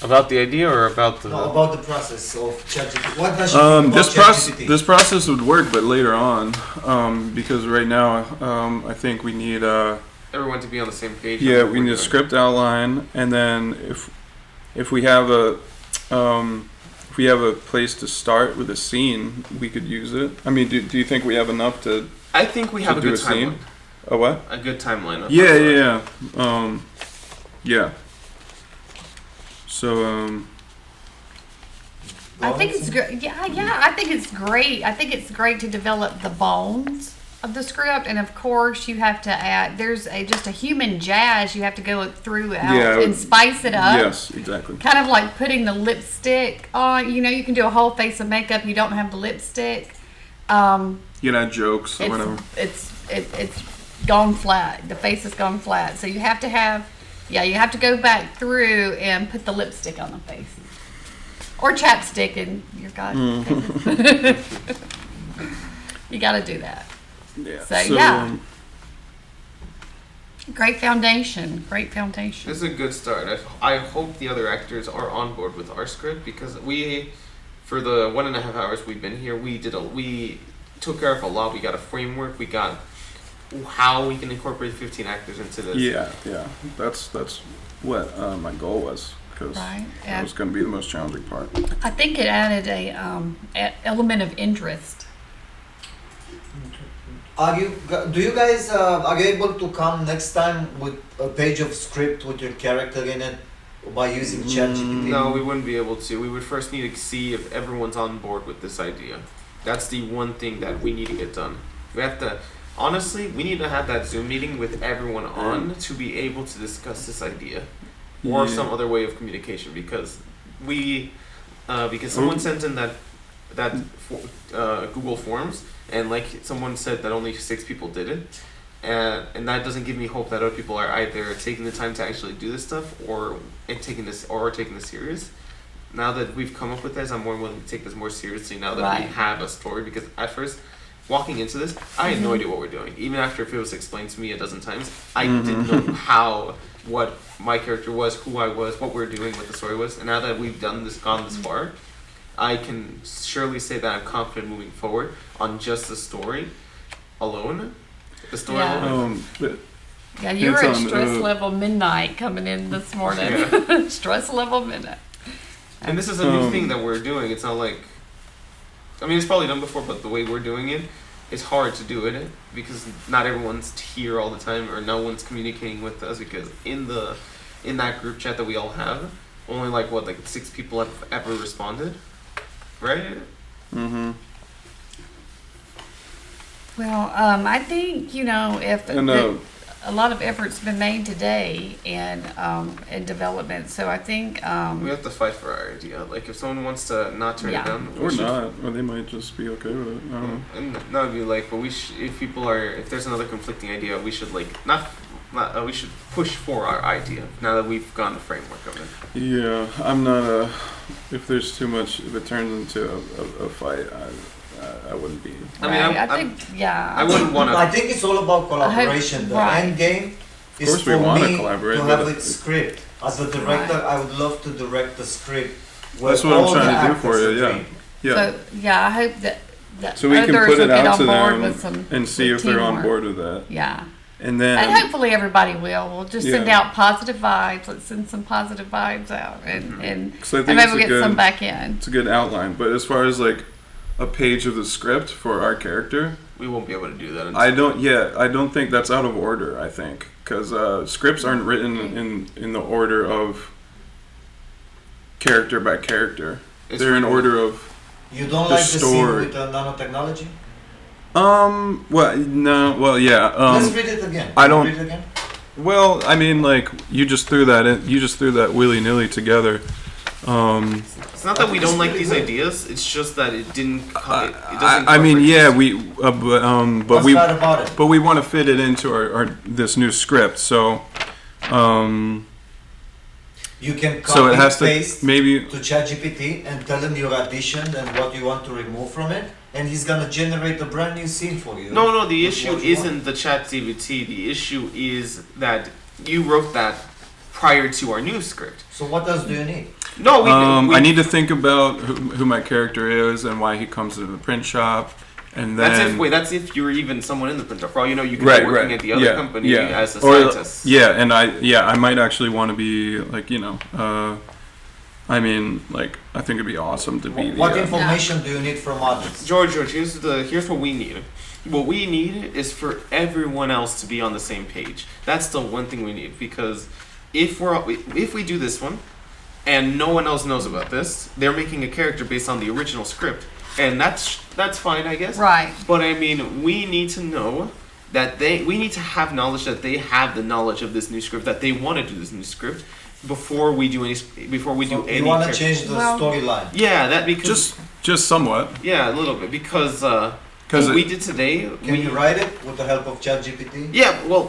[SPEAKER 1] About the idea or about the...
[SPEAKER 2] No, about the process of ChatGPT. What does you think about ChatGPT?
[SPEAKER 4] This process would work, but later on, because right now, I think we need
[SPEAKER 1] everyone to be on the same page.
[SPEAKER 4] Yeah, we need a script outline, and then if we have a place to start with a scene, we could use it. I mean, do you think we have enough to?
[SPEAKER 1] I think we have a good timeline.
[SPEAKER 4] A what?
[SPEAKER 1] A good timeline.
[SPEAKER 4] Yeah. Yeah. So,
[SPEAKER 3] I think it's good. Yeah. I think it's great. I think it's great to develop the bones of the script, and of course, you have to add. There's just a human jazz you have to go through and spice it up.
[SPEAKER 4] Yes, exactly.
[SPEAKER 3] Kind of like putting the lipstick on. You can do a whole face of makeup. You don't have the lipstick.
[SPEAKER 4] You know, jokes or whatever.
[SPEAKER 3] It's gone flat. The face has gone flat. So you have to have. Yeah, you have to go back through and put the lipstick on the face. Or chapstick and you're got you got to do that.
[SPEAKER 4] Yeah.
[SPEAKER 3] So yeah. Great foundation.
[SPEAKER 1] This is a good start. I hope the other actors are on board with our script because for the 1.5 hours we've been here, we took care of a lot. We got a framework. We got how we can incorporate 15 actors into this.
[SPEAKER 4] Yeah. That's what my goal was, because that was going to be the most challenging part.
[SPEAKER 3] I think it added a element of interest.
[SPEAKER 2] Are you guys are you able to come next time with a page of script with your character in it by using ChatGPT?
[SPEAKER 1] No, we wouldn't be able to. We would first need to see if everyone's on board with this idea. That's the one thing that we need to get done. We have to. Honestly, we need to have that Zoom meeting with everyone on to be able to discuss this idea or some other way of communication because someone sent in that Google Forms and like someone said that only 6 people did it and that doesn't give me hope that other people are either taking the time to actually do this stuff or taking this serious. Now that we've come up with this, I'm more willing to take this more seriously now that we have a story because at first walking into this, I had no idea what we're doing. Even after if it was explained to me a dozen times, I didn't know what my character was, who I was, what we're doing, what the story was. And now that we've gone this far, I can surely say that I'm confident moving forward on just the story alone. The story alone.
[SPEAKER 3] Yeah, you were at stress level midnight coming in this morning. Yeah. Stress level midnight.
[SPEAKER 1] And this is a new thing that we're doing. It's not like... I mean, it's probably done before, but the way we're doing it, it's hard to do it because not everyone's here all the time or no one's communicating with us because in that group chat that we all have, only like 6 people have ever responded, right? Mm-hmm.
[SPEAKER 3] Well, I think, if a lot of effort's been made today in development, so I think...
[SPEAKER 1] we have to fight for our idea. Like, if someone wants to not turn it down...
[SPEAKER 4] Or not, or they might just be okay with it. I don't know.
[SPEAKER 1] And that would be like, but if there's another conflicting idea, we should we should push for our idea, now that we've gone the framework of it.
[SPEAKER 4] Yeah, I'm not if there's too much, if it turns into a fight, I wouldn't be.
[SPEAKER 1] I wouldn't want to.
[SPEAKER 2] I think it's all about collaboration. The end game is for me to have it script. As a director, I would love to direct the script.
[SPEAKER 4] That's what I'm trying to do for you. Yeah.
[SPEAKER 3] So I hope that
[SPEAKER 4] so we can put it out to them
[SPEAKER 3] and
[SPEAKER 4] and see if they're on board with that.
[SPEAKER 3] Yeah.
[SPEAKER 4] And then
[SPEAKER 3] And hopefully everybody will. We'll just send
[SPEAKER 4] Yeah.
[SPEAKER 3] out positive vibes. Let's send some positive vibes out, and
[SPEAKER 4] So I think
[SPEAKER 3] maybe
[SPEAKER 4] it's
[SPEAKER 3] we'll
[SPEAKER 4] a
[SPEAKER 3] get some
[SPEAKER 4] good-
[SPEAKER 3] back in.
[SPEAKER 4] it's a good outline. But as far as like a page of the script for our character,
[SPEAKER 1] We won't be able to do that. Until
[SPEAKER 4] I don't think that's out of order. I think because scripts aren't written in the order of character by character.
[SPEAKER 1] It's
[SPEAKER 4] They're in
[SPEAKER 1] written-
[SPEAKER 4] order of
[SPEAKER 2] You don't
[SPEAKER 4] The
[SPEAKER 2] like the scene
[SPEAKER 4] story.
[SPEAKER 2] with the nanotechnology?
[SPEAKER 4] well no well yeah
[SPEAKER 2] Let's read it again.
[SPEAKER 4] I don't-
[SPEAKER 2] Read it again.
[SPEAKER 4] well I mean like you just threw that willy nilly together.
[SPEAKER 1] It's not that we don't like these ideas. It's just that it didn't. It doesn't.
[SPEAKER 4] I mean
[SPEAKER 1] incorporate
[SPEAKER 4] yeah
[SPEAKER 1] this.
[SPEAKER 4] but
[SPEAKER 2] What's
[SPEAKER 4] we
[SPEAKER 2] bad about it?
[SPEAKER 4] but we want to fit it into our this new script so
[SPEAKER 2] You can copy
[SPEAKER 4] so it has to
[SPEAKER 2] paste
[SPEAKER 4] maybe
[SPEAKER 2] to ChatGPT and tell him your addition and what you want to remove from it, and he's gonna generate a brand new scene for you.
[SPEAKER 1] No. The
[SPEAKER 2] with
[SPEAKER 1] issue
[SPEAKER 2] what you
[SPEAKER 1] isn't the ChatGPT. The issue is that you wrote that prior to our new script.
[SPEAKER 2] So what else do you need?
[SPEAKER 1] No, we.
[SPEAKER 4] I need to think about who my character is and why he comes to the print shop, and then
[SPEAKER 1] That's if you're even someone in the print shop. For all you know, you could
[SPEAKER 4] right,
[SPEAKER 1] be working
[SPEAKER 4] right,
[SPEAKER 1] at the other
[SPEAKER 4] yeah,
[SPEAKER 1] company
[SPEAKER 4] yeah.
[SPEAKER 1] as a
[SPEAKER 4] Or,
[SPEAKER 1] scientist.
[SPEAKER 4] yeah, and I might actually want to be like I mean like I think it'd be awesome to be.
[SPEAKER 2] What
[SPEAKER 4] the,
[SPEAKER 2] information do you need from others?
[SPEAKER 1] George, here's what we need. What we need is for everyone else to be on the same page. That's the one thing we need, because if we do this one and no one else knows about this, they're making a character based on the original script, and that's fine, I guess.
[SPEAKER 3] Right.
[SPEAKER 1] But I mean, we need to know that we need to have knowledge that they have the knowledge of this new script, that they want to do this new script before we do any.
[SPEAKER 2] You want to change the
[SPEAKER 3] Well-
[SPEAKER 2] storyline.
[SPEAKER 1] Yeah, that because
[SPEAKER 4] just somewhat.
[SPEAKER 1] yeah, a little bit, because
[SPEAKER 4] 'Cause
[SPEAKER 1] what we
[SPEAKER 4] it-
[SPEAKER 1] did today.
[SPEAKER 2] Can you write it with the help of ChatGPT?
[SPEAKER 1] Yeah, well,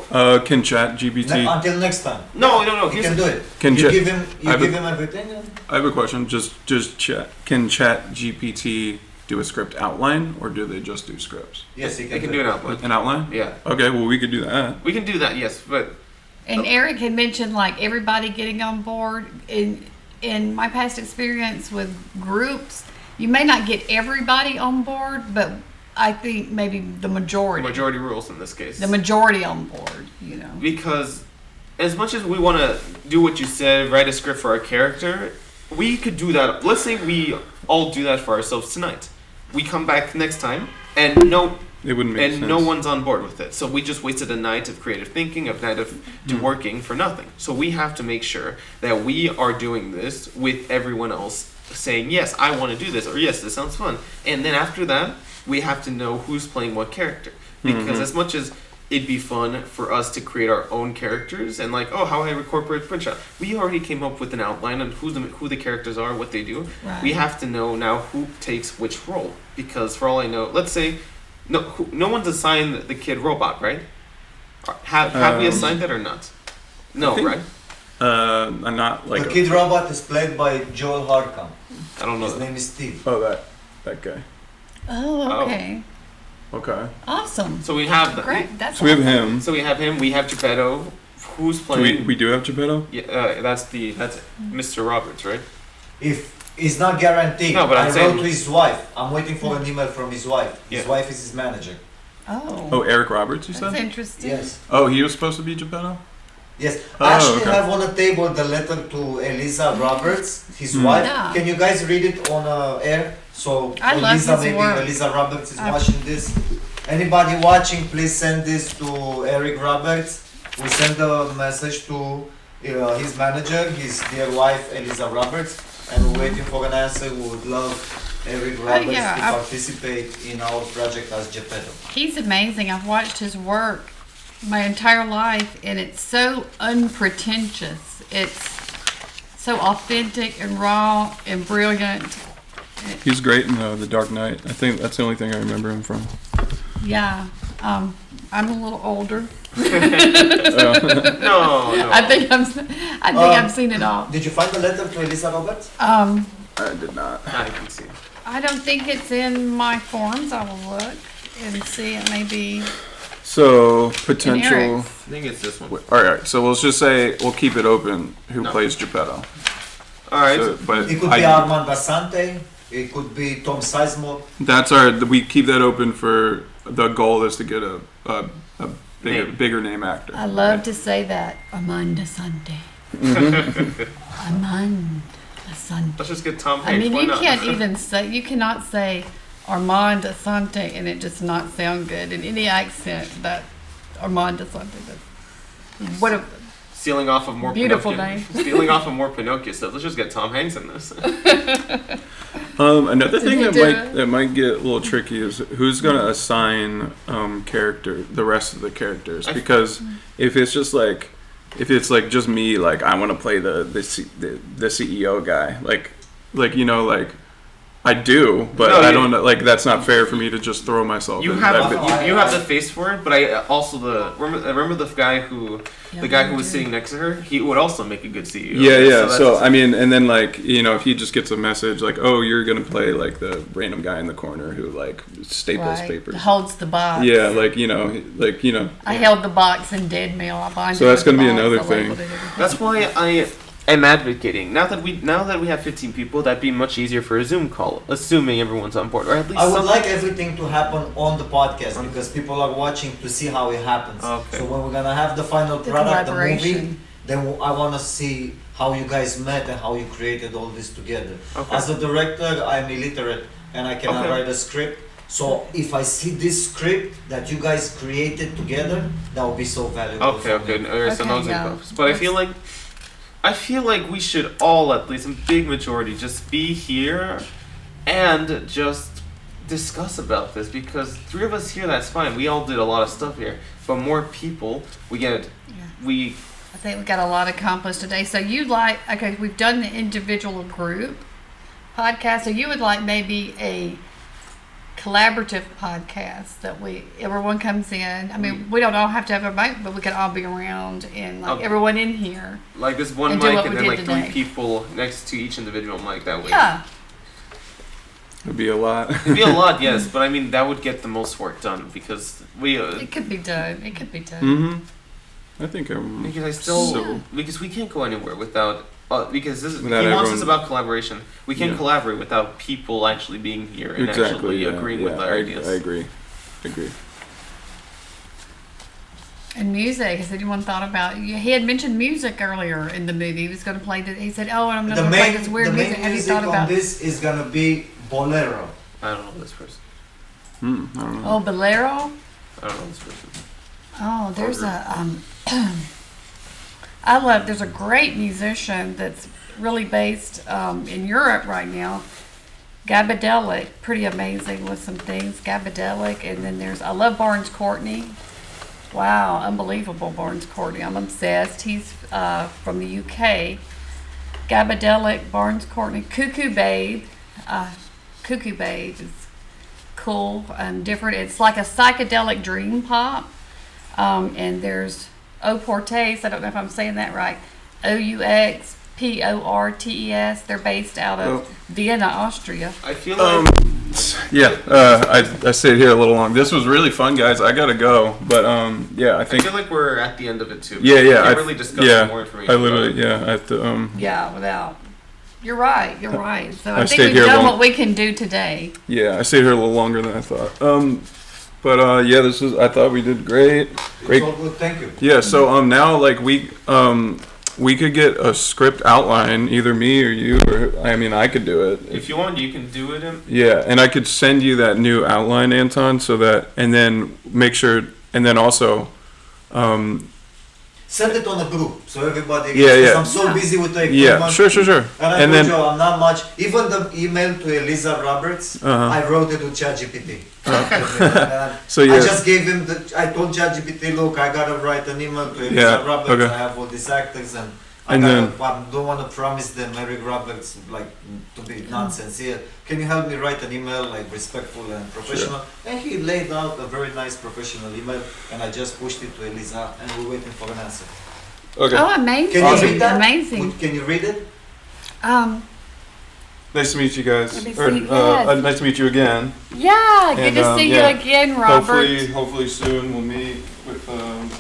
[SPEAKER 4] Can ChatGPT?
[SPEAKER 2] Until next time.
[SPEAKER 1] no.
[SPEAKER 2] You
[SPEAKER 1] Here's
[SPEAKER 2] can
[SPEAKER 1] the-
[SPEAKER 2] do it.
[SPEAKER 4] Can
[SPEAKER 2] you
[SPEAKER 4] Chat-
[SPEAKER 2] give him
[SPEAKER 4] I have a-
[SPEAKER 2] everything. And
[SPEAKER 4] I have a question. Can ChatGPT do a script outline, or do they just do scripts?
[SPEAKER 2] yes, he
[SPEAKER 1] They can
[SPEAKER 2] do
[SPEAKER 1] do
[SPEAKER 2] it.
[SPEAKER 1] an outline.
[SPEAKER 4] An outline?
[SPEAKER 1] Yeah,
[SPEAKER 4] Okay, well we could do that.
[SPEAKER 1] we can do that. Yes, but
[SPEAKER 3] And Eric had mentioned like everybody getting on board. In my past experience with groups, you may not get everybody on board, but I think maybe the majority.
[SPEAKER 1] majority rules in this case.
[SPEAKER 3] The majority on board, you know.
[SPEAKER 1] Because as much as we want to do what you said, write a script for our character, we could do that. Let's say we all do that for ourselves tonight. We come back next time and
[SPEAKER 4] It wouldn't make sense.
[SPEAKER 1] no one's on board with it. So we just wasted a night of creative thinking, a night of working for nothing. So we have to make sure that we are doing this with everyone else saying, yes, I want to do this, or yes, this sounds fun. And then after that, we have to know who's playing what character. Because as much as it'd be fun for us to create our own characters and like, oh, how I incorporate print shop, we already came up with an outline on who the characters are, what they do.
[SPEAKER 3] Right.
[SPEAKER 1] We have to know now who takes which role. Because for all I know, let's say no one's assigned the kid robot, right? Have we assigned that or not? No,
[SPEAKER 4] think-
[SPEAKER 1] right?
[SPEAKER 4] I'm not like
[SPEAKER 2] The kid robot is played by Joel Harcum.
[SPEAKER 1] I don't know.
[SPEAKER 2] His
[SPEAKER 1] that.
[SPEAKER 2] name is Steve.
[SPEAKER 4] oh that guy.
[SPEAKER 3] Oh, okay.
[SPEAKER 4] Okay.
[SPEAKER 3] Awesome.
[SPEAKER 1] So we have that.
[SPEAKER 3] Great. That's
[SPEAKER 4] So we have
[SPEAKER 3] awesome.
[SPEAKER 4] him.
[SPEAKER 1] So we have him. We have Geppetto. Who's
[SPEAKER 4] So
[SPEAKER 1] playing?
[SPEAKER 4] we do have Geppetto?
[SPEAKER 1] Yeah, that's Mr. Roberts, right?
[SPEAKER 2] If it's not guaranteed,
[SPEAKER 1] No, but I'm
[SPEAKER 2] I
[SPEAKER 1] saying-
[SPEAKER 2] wrote to his wife. I'm waiting for an email from his wife. His
[SPEAKER 1] Yeah.
[SPEAKER 2] wife is his manager.
[SPEAKER 3] Oh.
[SPEAKER 4] Oh, Eric Roberts, you
[SPEAKER 3] That's
[SPEAKER 4] said?
[SPEAKER 3] interesting.
[SPEAKER 2] Yes.
[SPEAKER 4] Oh, he was supposed to be Geppetto?
[SPEAKER 2] Yes.
[SPEAKER 4] Oh,
[SPEAKER 2] I actually
[SPEAKER 4] okay.
[SPEAKER 2] have on the table the letter to Eliza Roberts, his wife.
[SPEAKER 3] Yeah.
[SPEAKER 2] Can you guys read it on air? So
[SPEAKER 3] I love
[SPEAKER 2] Eliza,
[SPEAKER 3] his
[SPEAKER 2] maybe
[SPEAKER 3] work.
[SPEAKER 2] Eliza Roberts is watching this. Anybody watching, please send this to Eric Roberts. We send a message to his manager, his dear wife Eliza Roberts, and we're waiting for an answer. We would love Eric Roberts
[SPEAKER 3] yeah,
[SPEAKER 2] to
[SPEAKER 3] I-
[SPEAKER 2] participate in our project as Geppetto.
[SPEAKER 3] He's amazing. I've watched his work my entire life, and it's so unpretentious. It's so authentic and raw and brilliant.
[SPEAKER 4] He's great in The Dark Knight. I think that's the only thing I remember him from.
[SPEAKER 3] Yeah. I'm a little older.
[SPEAKER 1] No.
[SPEAKER 3] I think I've seen it all.
[SPEAKER 2] Did you find the letter to Eliza Roberts?
[SPEAKER 3] Um,
[SPEAKER 4] I did not.
[SPEAKER 1] I can see.
[SPEAKER 3] I don't think it's in my forms. I will look and see. It may be
[SPEAKER 4] So,
[SPEAKER 3] in
[SPEAKER 4] potential...
[SPEAKER 3] Eric's.
[SPEAKER 1] I think it's this one.
[SPEAKER 4] Alright, so let's just say, we'll keep it open. Who
[SPEAKER 1] No.
[SPEAKER 4] plays Geppetto?
[SPEAKER 1] All right.
[SPEAKER 4] So, but
[SPEAKER 2] It could be Armand Assante. It could be Tom Sizemore.
[SPEAKER 4] we keep that open for, the goal is to get a bigger name actor.
[SPEAKER 3] I love to say that. Armand Asante. Armand Asante.
[SPEAKER 1] Let's just get Tom Hanks.
[SPEAKER 3] I mean,
[SPEAKER 1] Why
[SPEAKER 3] you
[SPEAKER 1] not?
[SPEAKER 3] can't even say, you cannot say Armand Asante and it just not sound good in any accent. That Armand Asante. What a
[SPEAKER 1] Stealing off of more
[SPEAKER 3] beautiful
[SPEAKER 1] Pinocchio.
[SPEAKER 3] name.
[SPEAKER 1] Stealing off of more Pinocchio stuff. Let's just get Tom Hanks in this.
[SPEAKER 4] Another thing
[SPEAKER 3] you
[SPEAKER 4] that
[SPEAKER 3] do
[SPEAKER 4] that might get a little tricky is who's gonna assign the rest of the characters, because if it's just me, like I want to play the CEO guy, like I do, but
[SPEAKER 1] No,
[SPEAKER 4] I don't know, like that's not fair for me to just throw myself.
[SPEAKER 1] You
[SPEAKER 4] in
[SPEAKER 1] have
[SPEAKER 4] that
[SPEAKER 1] you have the face for it, but I also remember the guy who was sitting next to her. He would also make a good CEO.
[SPEAKER 4] Yeah. So I mean, and then if he just gets a message like, "Oh, you're gonna play like the random guy in the corner who like staples papers,
[SPEAKER 3] holds the box."
[SPEAKER 4] Yeah,
[SPEAKER 3] I held the box in dead mail. I bind
[SPEAKER 4] So
[SPEAKER 3] it
[SPEAKER 4] that's
[SPEAKER 3] with
[SPEAKER 4] gonna be
[SPEAKER 3] the box.
[SPEAKER 4] another
[SPEAKER 3] I
[SPEAKER 4] thing.
[SPEAKER 3] labeled it, everything.
[SPEAKER 1] That's why I'm advocating. Now that we have 15 people, that'd be much easier for a Zoom call, assuming everyone's on board, or at least.
[SPEAKER 2] I would like everything to happen on the podcast because people are watching to see how it happens.
[SPEAKER 1] Okay.
[SPEAKER 2] So when we're gonna have the final
[SPEAKER 3] The
[SPEAKER 2] product, the movie,
[SPEAKER 3] collaboration.
[SPEAKER 2] then I wanna see how you guys met and how you created all this together.
[SPEAKER 1] Okay.
[SPEAKER 2] As a director, I'm illiterate and I cannot
[SPEAKER 1] Okay.
[SPEAKER 2] write a script. So if I see this script that you guys created together, that would be so valuable.
[SPEAKER 1] Okay.
[SPEAKER 2] for me.
[SPEAKER 1] Alright, so
[SPEAKER 3] Okay,
[SPEAKER 1] no Zoom
[SPEAKER 3] yeah.
[SPEAKER 1] calls. But I feel like we should all, at least a big majority, just be here and just discuss about this, because 3 of us here, that's fine. We all did a lot of stuff here, but more people, I
[SPEAKER 3] think we got a lot accomplished today. So we've done the individual group podcast. So you would like maybe a collaborative podcast that everyone comes in. I mean, we don't all have to have a mic, but we could all be around and everyone in here.
[SPEAKER 1] like this one
[SPEAKER 3] And do
[SPEAKER 1] mic
[SPEAKER 3] what
[SPEAKER 1] and
[SPEAKER 3] we
[SPEAKER 1] then
[SPEAKER 3] did
[SPEAKER 1] like
[SPEAKER 3] today.
[SPEAKER 1] 3 people next to each individual mic that way.
[SPEAKER 3] Yeah.
[SPEAKER 4] It'd be a lot.
[SPEAKER 1] It'd be a lot, yes, but I mean that would get the most work done because
[SPEAKER 3] It could be done.
[SPEAKER 4] Mm-hmm. I think
[SPEAKER 1] because we can't go anywhere without because he
[SPEAKER 4] Without
[SPEAKER 1] wants us
[SPEAKER 4] everyone-
[SPEAKER 1] about collaboration. We can't collaborate without people actually being here and actually agreeing with our ideas.
[SPEAKER 4] I agree.
[SPEAKER 3] And music. Has anyone thought about? He had mentioned music earlier in the movie. He was going to play. He said, "Oh, and I'm going to play this weird
[SPEAKER 2] the
[SPEAKER 3] music."
[SPEAKER 2] main
[SPEAKER 3] Have you
[SPEAKER 2] music
[SPEAKER 3] thought
[SPEAKER 2] on
[SPEAKER 3] about?
[SPEAKER 2] this is gonna be bolero.
[SPEAKER 1] I don't know this person.
[SPEAKER 4] I don't know.
[SPEAKER 3] Oh, bolero.
[SPEAKER 1] I don't know this person.
[SPEAKER 3] Oh, there's there's a great musician that's really based in Europe right now. Gabadelic, pretty amazing with some things. Gabadelic, and then I love Barnes Courtney. Wow, unbelievable Barnes Courtney. I'm obsessed. He's from the UK. Gabadelic, Barnes Courtney, Cuckoo Babe. Cuckoo Babe is cool and different. It's like a psychedelic dream pop. And there's Oportes, I don't know if I'm saying that right, Ouxportes. They're based out of Vienna, Austria.
[SPEAKER 1] I feel like
[SPEAKER 4] I stayed here a little long. This was really fun, guys. I gotta go, but I
[SPEAKER 1] I feel like we're at the end of it too.
[SPEAKER 4] Yeah.
[SPEAKER 1] We can't really discuss more information.
[SPEAKER 4] I literally, I have to.
[SPEAKER 3] You're right. So I think
[SPEAKER 4] stayed
[SPEAKER 3] we've
[SPEAKER 4] here
[SPEAKER 3] done
[SPEAKER 4] long.
[SPEAKER 3] what we can do today.
[SPEAKER 4] Yeah, I stayed here a little longer than I thought. I thought we did great.
[SPEAKER 2] It's all good, thank you.
[SPEAKER 4] Yeah, so now we could get a script outline, either me or you, or I could do it.
[SPEAKER 1] If you want, you can do it.
[SPEAKER 4] Yeah, and I could send you that new outline, Anton, and then make sure, and then also,
[SPEAKER 2] Send it on a group so everybody.
[SPEAKER 4] Yeah.
[SPEAKER 2] Because I'm so busy with the equipment.
[SPEAKER 4] Yeah, sure.
[SPEAKER 2] And I told you I'm not much. Even the email to Eliza Roberts, I wrote it with ChatGPT.
[SPEAKER 4] So yeah.
[SPEAKER 2] I just gave him I told ChatGPT, look, I gotta write an email to Eliza Roberts.
[SPEAKER 4] Okay.
[SPEAKER 2] I have all these actors and I don't want to promise them Erick Roberts to be nonsense here. Can you help me write an email respectful and professional?
[SPEAKER 4] Sure.
[SPEAKER 2] And he laid out a very nice professional email, and I just pushed it to Eliza, and we're waiting for an answer.
[SPEAKER 4] Okay.
[SPEAKER 3] Oh, amazing!
[SPEAKER 2] Can you read that?
[SPEAKER 3] Amazing.
[SPEAKER 2] Can you read it?
[SPEAKER 4] Nice to meet you guys.
[SPEAKER 3] Let me see, yes.
[SPEAKER 4] Nice to meet you again.
[SPEAKER 3] Yeah, good to see you again, Robert.
[SPEAKER 4] Hopefully soon we'll meet with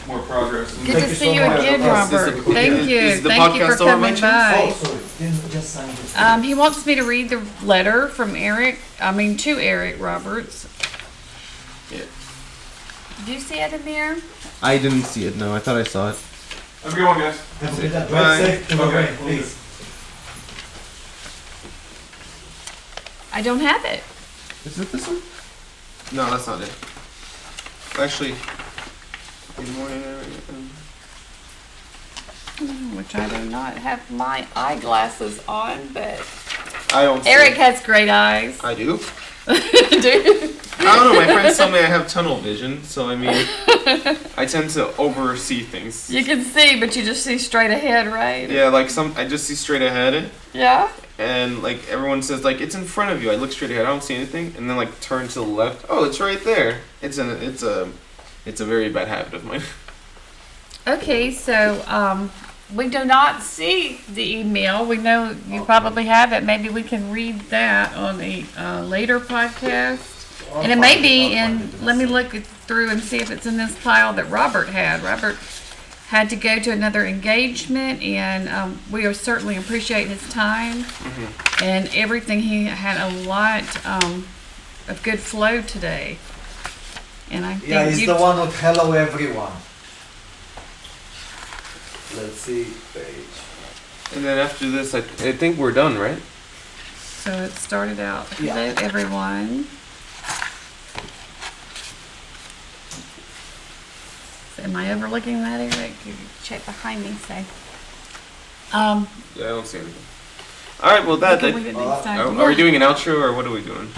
[SPEAKER 4] more progress.
[SPEAKER 3] Good to see you again, Robert. Thank you.
[SPEAKER 1] Is the
[SPEAKER 3] Thank you for
[SPEAKER 1] podcast over,
[SPEAKER 3] coming
[SPEAKER 1] Mitchell?
[SPEAKER 3] by.
[SPEAKER 2] Oh, sorry. Didn't just sign it.
[SPEAKER 3] He wants me to read the letter from to Erick Roberts.
[SPEAKER 1] Yeah.
[SPEAKER 3] Did you see it in there?
[SPEAKER 1] I didn't see it. No, I thought I saw it.
[SPEAKER 4] Have a good one, guys.
[SPEAKER 2] Have a good
[SPEAKER 1] Bye.
[SPEAKER 2] drive safe to the
[SPEAKER 4] Okay.
[SPEAKER 2] rain, please.
[SPEAKER 3] I don't have it.
[SPEAKER 1] Is it this one? No, that's not it. Actually, good morning.
[SPEAKER 3] Which I do not have my eyeglasses on, but
[SPEAKER 1] I don't. See
[SPEAKER 3] Eric
[SPEAKER 1] it.
[SPEAKER 3] has great eyes.
[SPEAKER 1] I do.
[SPEAKER 3] Dude.
[SPEAKER 1] I don't know. My friends tell me I have tunnel vision, so I mean, I tend to oversee things.
[SPEAKER 3] You can see, but you just see straight ahead, right?
[SPEAKER 1] Yeah, like I just see straight ahead,
[SPEAKER 3] Yeah?
[SPEAKER 1] and like everyone says, like it's in front of you. I look straight ahead. I don't see anything, and then like turn to the left. Oh, it's right there. It's a very bad habit of mine.
[SPEAKER 3] Okay, so we do not see the email. We know you probably have it. Maybe we can read that on a later podcast. And it may be in, let me look through and see if it's in this pile that Robert had. Robert had to go to another engagement, and we are certainly appreciate his time and everything. He had a lot of good flow today. And I think
[SPEAKER 2] Yeah, he's
[SPEAKER 3] you
[SPEAKER 2] the one with hello everyone. Let's see, page.
[SPEAKER 1] And then after this, I think we're done, right?
[SPEAKER 3] So it started out, hello
[SPEAKER 2] Yeah.
[SPEAKER 3] everyone. So am I overlooking that, Eric? You check behind me, say.
[SPEAKER 1] Yeah, I don't see anything. All right, well
[SPEAKER 3] We
[SPEAKER 1] that.
[SPEAKER 3] can read it next time.
[SPEAKER 1] Are we doing an outro or what are we doing?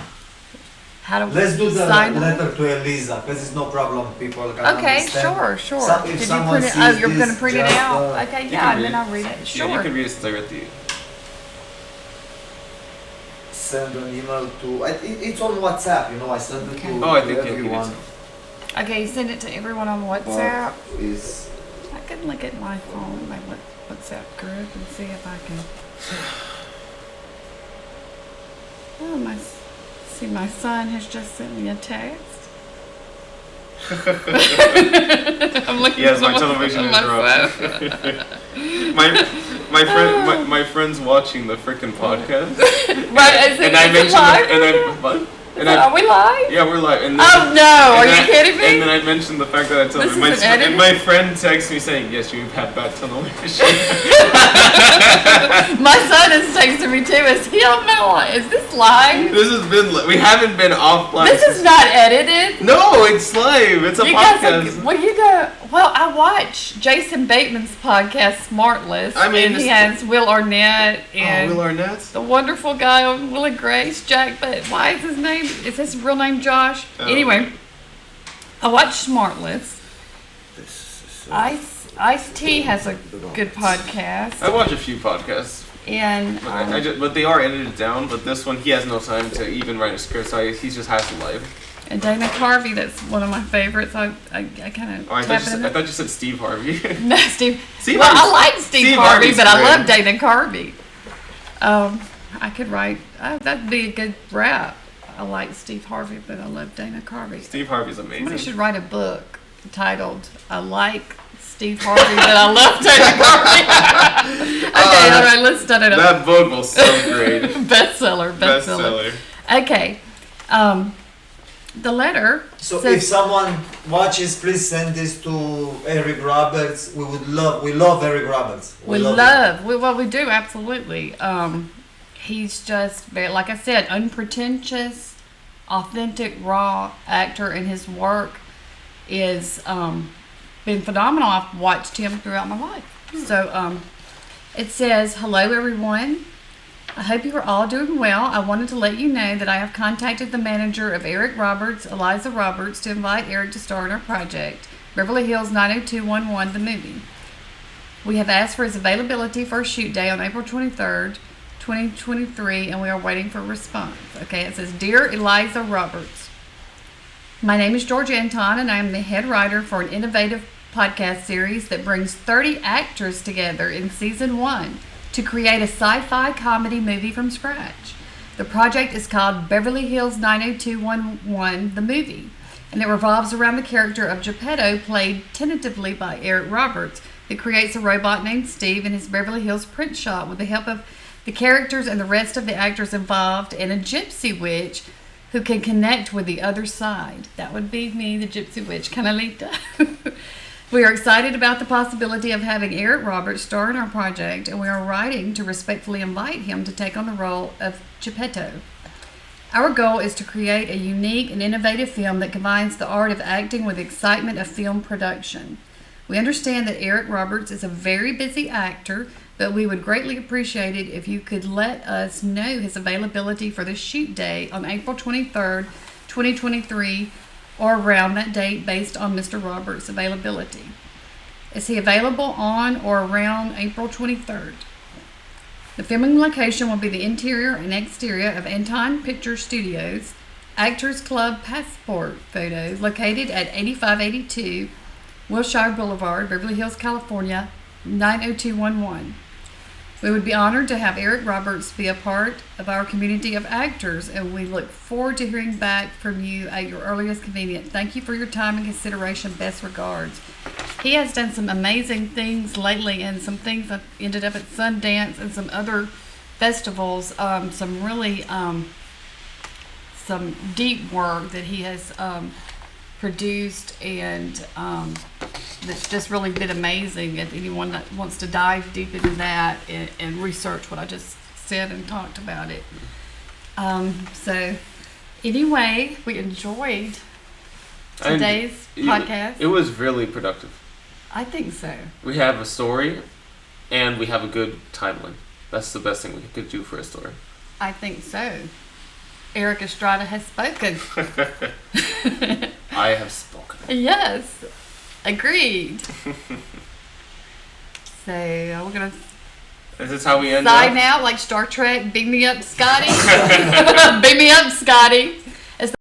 [SPEAKER 3] How do we
[SPEAKER 2] Let's do the
[SPEAKER 3] sign off?
[SPEAKER 2] letter to Elisa, because it's no problem. People can
[SPEAKER 3] Okay,
[SPEAKER 2] understand.
[SPEAKER 3] sure.
[SPEAKER 2] If
[SPEAKER 3] Did you
[SPEAKER 2] someone
[SPEAKER 3] print it?
[SPEAKER 2] sees
[SPEAKER 3] Oh, you're
[SPEAKER 2] this,
[SPEAKER 3] going to print it
[SPEAKER 2] just,
[SPEAKER 3] out? Okay,
[SPEAKER 1] you
[SPEAKER 3] yeah,
[SPEAKER 1] can
[SPEAKER 3] and
[SPEAKER 1] read
[SPEAKER 3] then I'll read it.
[SPEAKER 1] Yeah, you
[SPEAKER 3] Sure.
[SPEAKER 1] can read it since I read to you.
[SPEAKER 2] Send an email to. It's on WhatsApp, you know. I send it
[SPEAKER 3] Okay.
[SPEAKER 2] to,
[SPEAKER 1] Oh, I
[SPEAKER 2] to
[SPEAKER 1] think you can
[SPEAKER 2] everyone.
[SPEAKER 3] Okay, send it to everyone on WhatsApp.
[SPEAKER 2] Is
[SPEAKER 3] I can look at my phone, my WhatsApp group, and see if I can. Oh, my son has just sent me a text. I'm looking
[SPEAKER 1] Yes, my
[SPEAKER 3] at
[SPEAKER 1] television
[SPEAKER 3] on
[SPEAKER 1] is
[SPEAKER 3] my
[SPEAKER 1] wrong.
[SPEAKER 3] phone.
[SPEAKER 1] my friend's watching the frickin' podcast,
[SPEAKER 3] Right, is it,
[SPEAKER 1] and I
[SPEAKER 3] is it
[SPEAKER 1] mentioned
[SPEAKER 3] live?
[SPEAKER 1] and I what? And
[SPEAKER 3] Are we live?
[SPEAKER 1] yeah, we're live. And
[SPEAKER 3] Oh no, are
[SPEAKER 1] and
[SPEAKER 3] you
[SPEAKER 1] I-
[SPEAKER 3] kidding me?
[SPEAKER 1] And then I mentioned the fact that I told
[SPEAKER 3] This
[SPEAKER 1] him.
[SPEAKER 3] isn't edited?
[SPEAKER 1] And my friend texts me saying, "Yes, you have bad tunnel vision."
[SPEAKER 3] My son is texting me too. Is he on Mannel? Is this live?
[SPEAKER 1] This has been. We haven't been offline.
[SPEAKER 3] This is not edited.
[SPEAKER 1] No, it's live. It's a
[SPEAKER 3] You guys
[SPEAKER 1] podcast.
[SPEAKER 3] well, I watch Jason Bateman's podcast, Smartless.
[SPEAKER 1] I mean,
[SPEAKER 3] and he
[SPEAKER 1] it's-
[SPEAKER 3] has Will Arnett and
[SPEAKER 1] Will Arnett.
[SPEAKER 3] the wonderful guy on Will and Grace, Jack. But why is his name? Is his real name Josh?
[SPEAKER 1] Oh.
[SPEAKER 3] Anyway, I watch Smartless. Ice T has a good podcast,
[SPEAKER 1] I watch a few podcasts,
[SPEAKER 3] and
[SPEAKER 1] but they are edited down. But this one, he has no time to even write a script, so he just has to live.
[SPEAKER 3] and Dana Carvey. That's one of my favorites. I kind of
[SPEAKER 1] Oh, I thought you said Steve Harvey.
[SPEAKER 3] No, Steve.
[SPEAKER 1] Steve
[SPEAKER 3] Well, I
[SPEAKER 1] Harvey's-
[SPEAKER 3] like Steve
[SPEAKER 1] Steve
[SPEAKER 3] Harvey,
[SPEAKER 1] Harvey's
[SPEAKER 3] but I
[SPEAKER 1] great.
[SPEAKER 3] love Dana Carvey. I could write. That'd be a good rap. I like Steve Harvey, but I love Dana Carvey.
[SPEAKER 1] Steve Harvey's
[SPEAKER 3] Somebody
[SPEAKER 1] amazing.
[SPEAKER 3] should write a book titled "I Like Steve Harvey, but I love Dana Carvey." Okay, all right, let's start it up.
[SPEAKER 1] That book was so great.
[SPEAKER 3] Bestseller.
[SPEAKER 1] Bestseller.
[SPEAKER 3] Okay, the letter.
[SPEAKER 2] so.
[SPEAKER 3] says-
[SPEAKER 2] If someone watches, please send this to Eric Roberts. We love Eric Roberts.
[SPEAKER 3] We
[SPEAKER 2] him.
[SPEAKER 3] love. We do absolutely. He's just very, like I said, unpretentious, authentic, raw actor, and his work is been phenomenal. I've watched him throughout my life. So it says, "Hello, everyone. I hope you are all doing well. I wanted to let you know that I have contacted the manager of Eric Roberts, Eliza Roberts, to invite Eric to star in our project, Beverly Hills 90211, the movie. We have asked for his availability for a shoot day on April 23rd, 2023, and we are waiting for a response." Okay, it says, "Dear Eliza Roberts, my name is George Anton, and I am the head writer for an innovative podcast series that brings 30 actors together in season 1 to create a sci-fi comedy movie from scratch. The project is called Beverly Hills 90211, the movie, and it revolves around the character of Geppetto, played tentatively by Eric Roberts, who creates a robot named Steve in his Beverly Hills print shop with the help of the characters and the rest of the actors involved, and a gypsy witch who can connect with the other side. That would be me, the Gypsy Witch, Canalita. We are excited about the possibility of having Erick Roberts star in our project, and we are writing to respectfully invite him to take on the role of Geppetto. Our goal is to create a unique and innovative film that combines the art of acting with the excitement of film production. We understand that Erick Roberts is a very busy actor, but we would greatly appreciate it if you could let us know his availability for the shoot day on April 23rd, 2023, or around that date based on Mr. Roberts' availability. Is he available on or around April 23rd? The filming location will be the interior and exterior of Anton Picture Studios, Actors Club Passport Photos, located at 8582 Wilshire Boulevard, Beverly Hills, California, 90211. We would be honored to have Erick Roberts be a part of our community of actors, and we look forward to hearing back from you at your earliest convenience. Thank you for your time and consideration. Best regards. He has done some amazing things lately, and some things that ended up at Sundance and some other festivals. Some really some deep work that he has produced, and that's just really been amazing. If anyone that wants to dive deep into that and research what I just said and talked about it. So anyway, we enjoyed today's podcast.
[SPEAKER 1] It was really productive.
[SPEAKER 3] I think so.
[SPEAKER 1] We have a story, and we have a good timeline. That's the best thing we could do for a story.
[SPEAKER 3] I think so. Erick Estrada has spoken.
[SPEAKER 1] I have spoken.
[SPEAKER 3] Yes. Agreed. So we're going to
[SPEAKER 1] Is this how we end
[SPEAKER 3] sign
[SPEAKER 1] up?
[SPEAKER 3] out like Star Trek. Beam me up, Scotty. Beam me up, Scotty.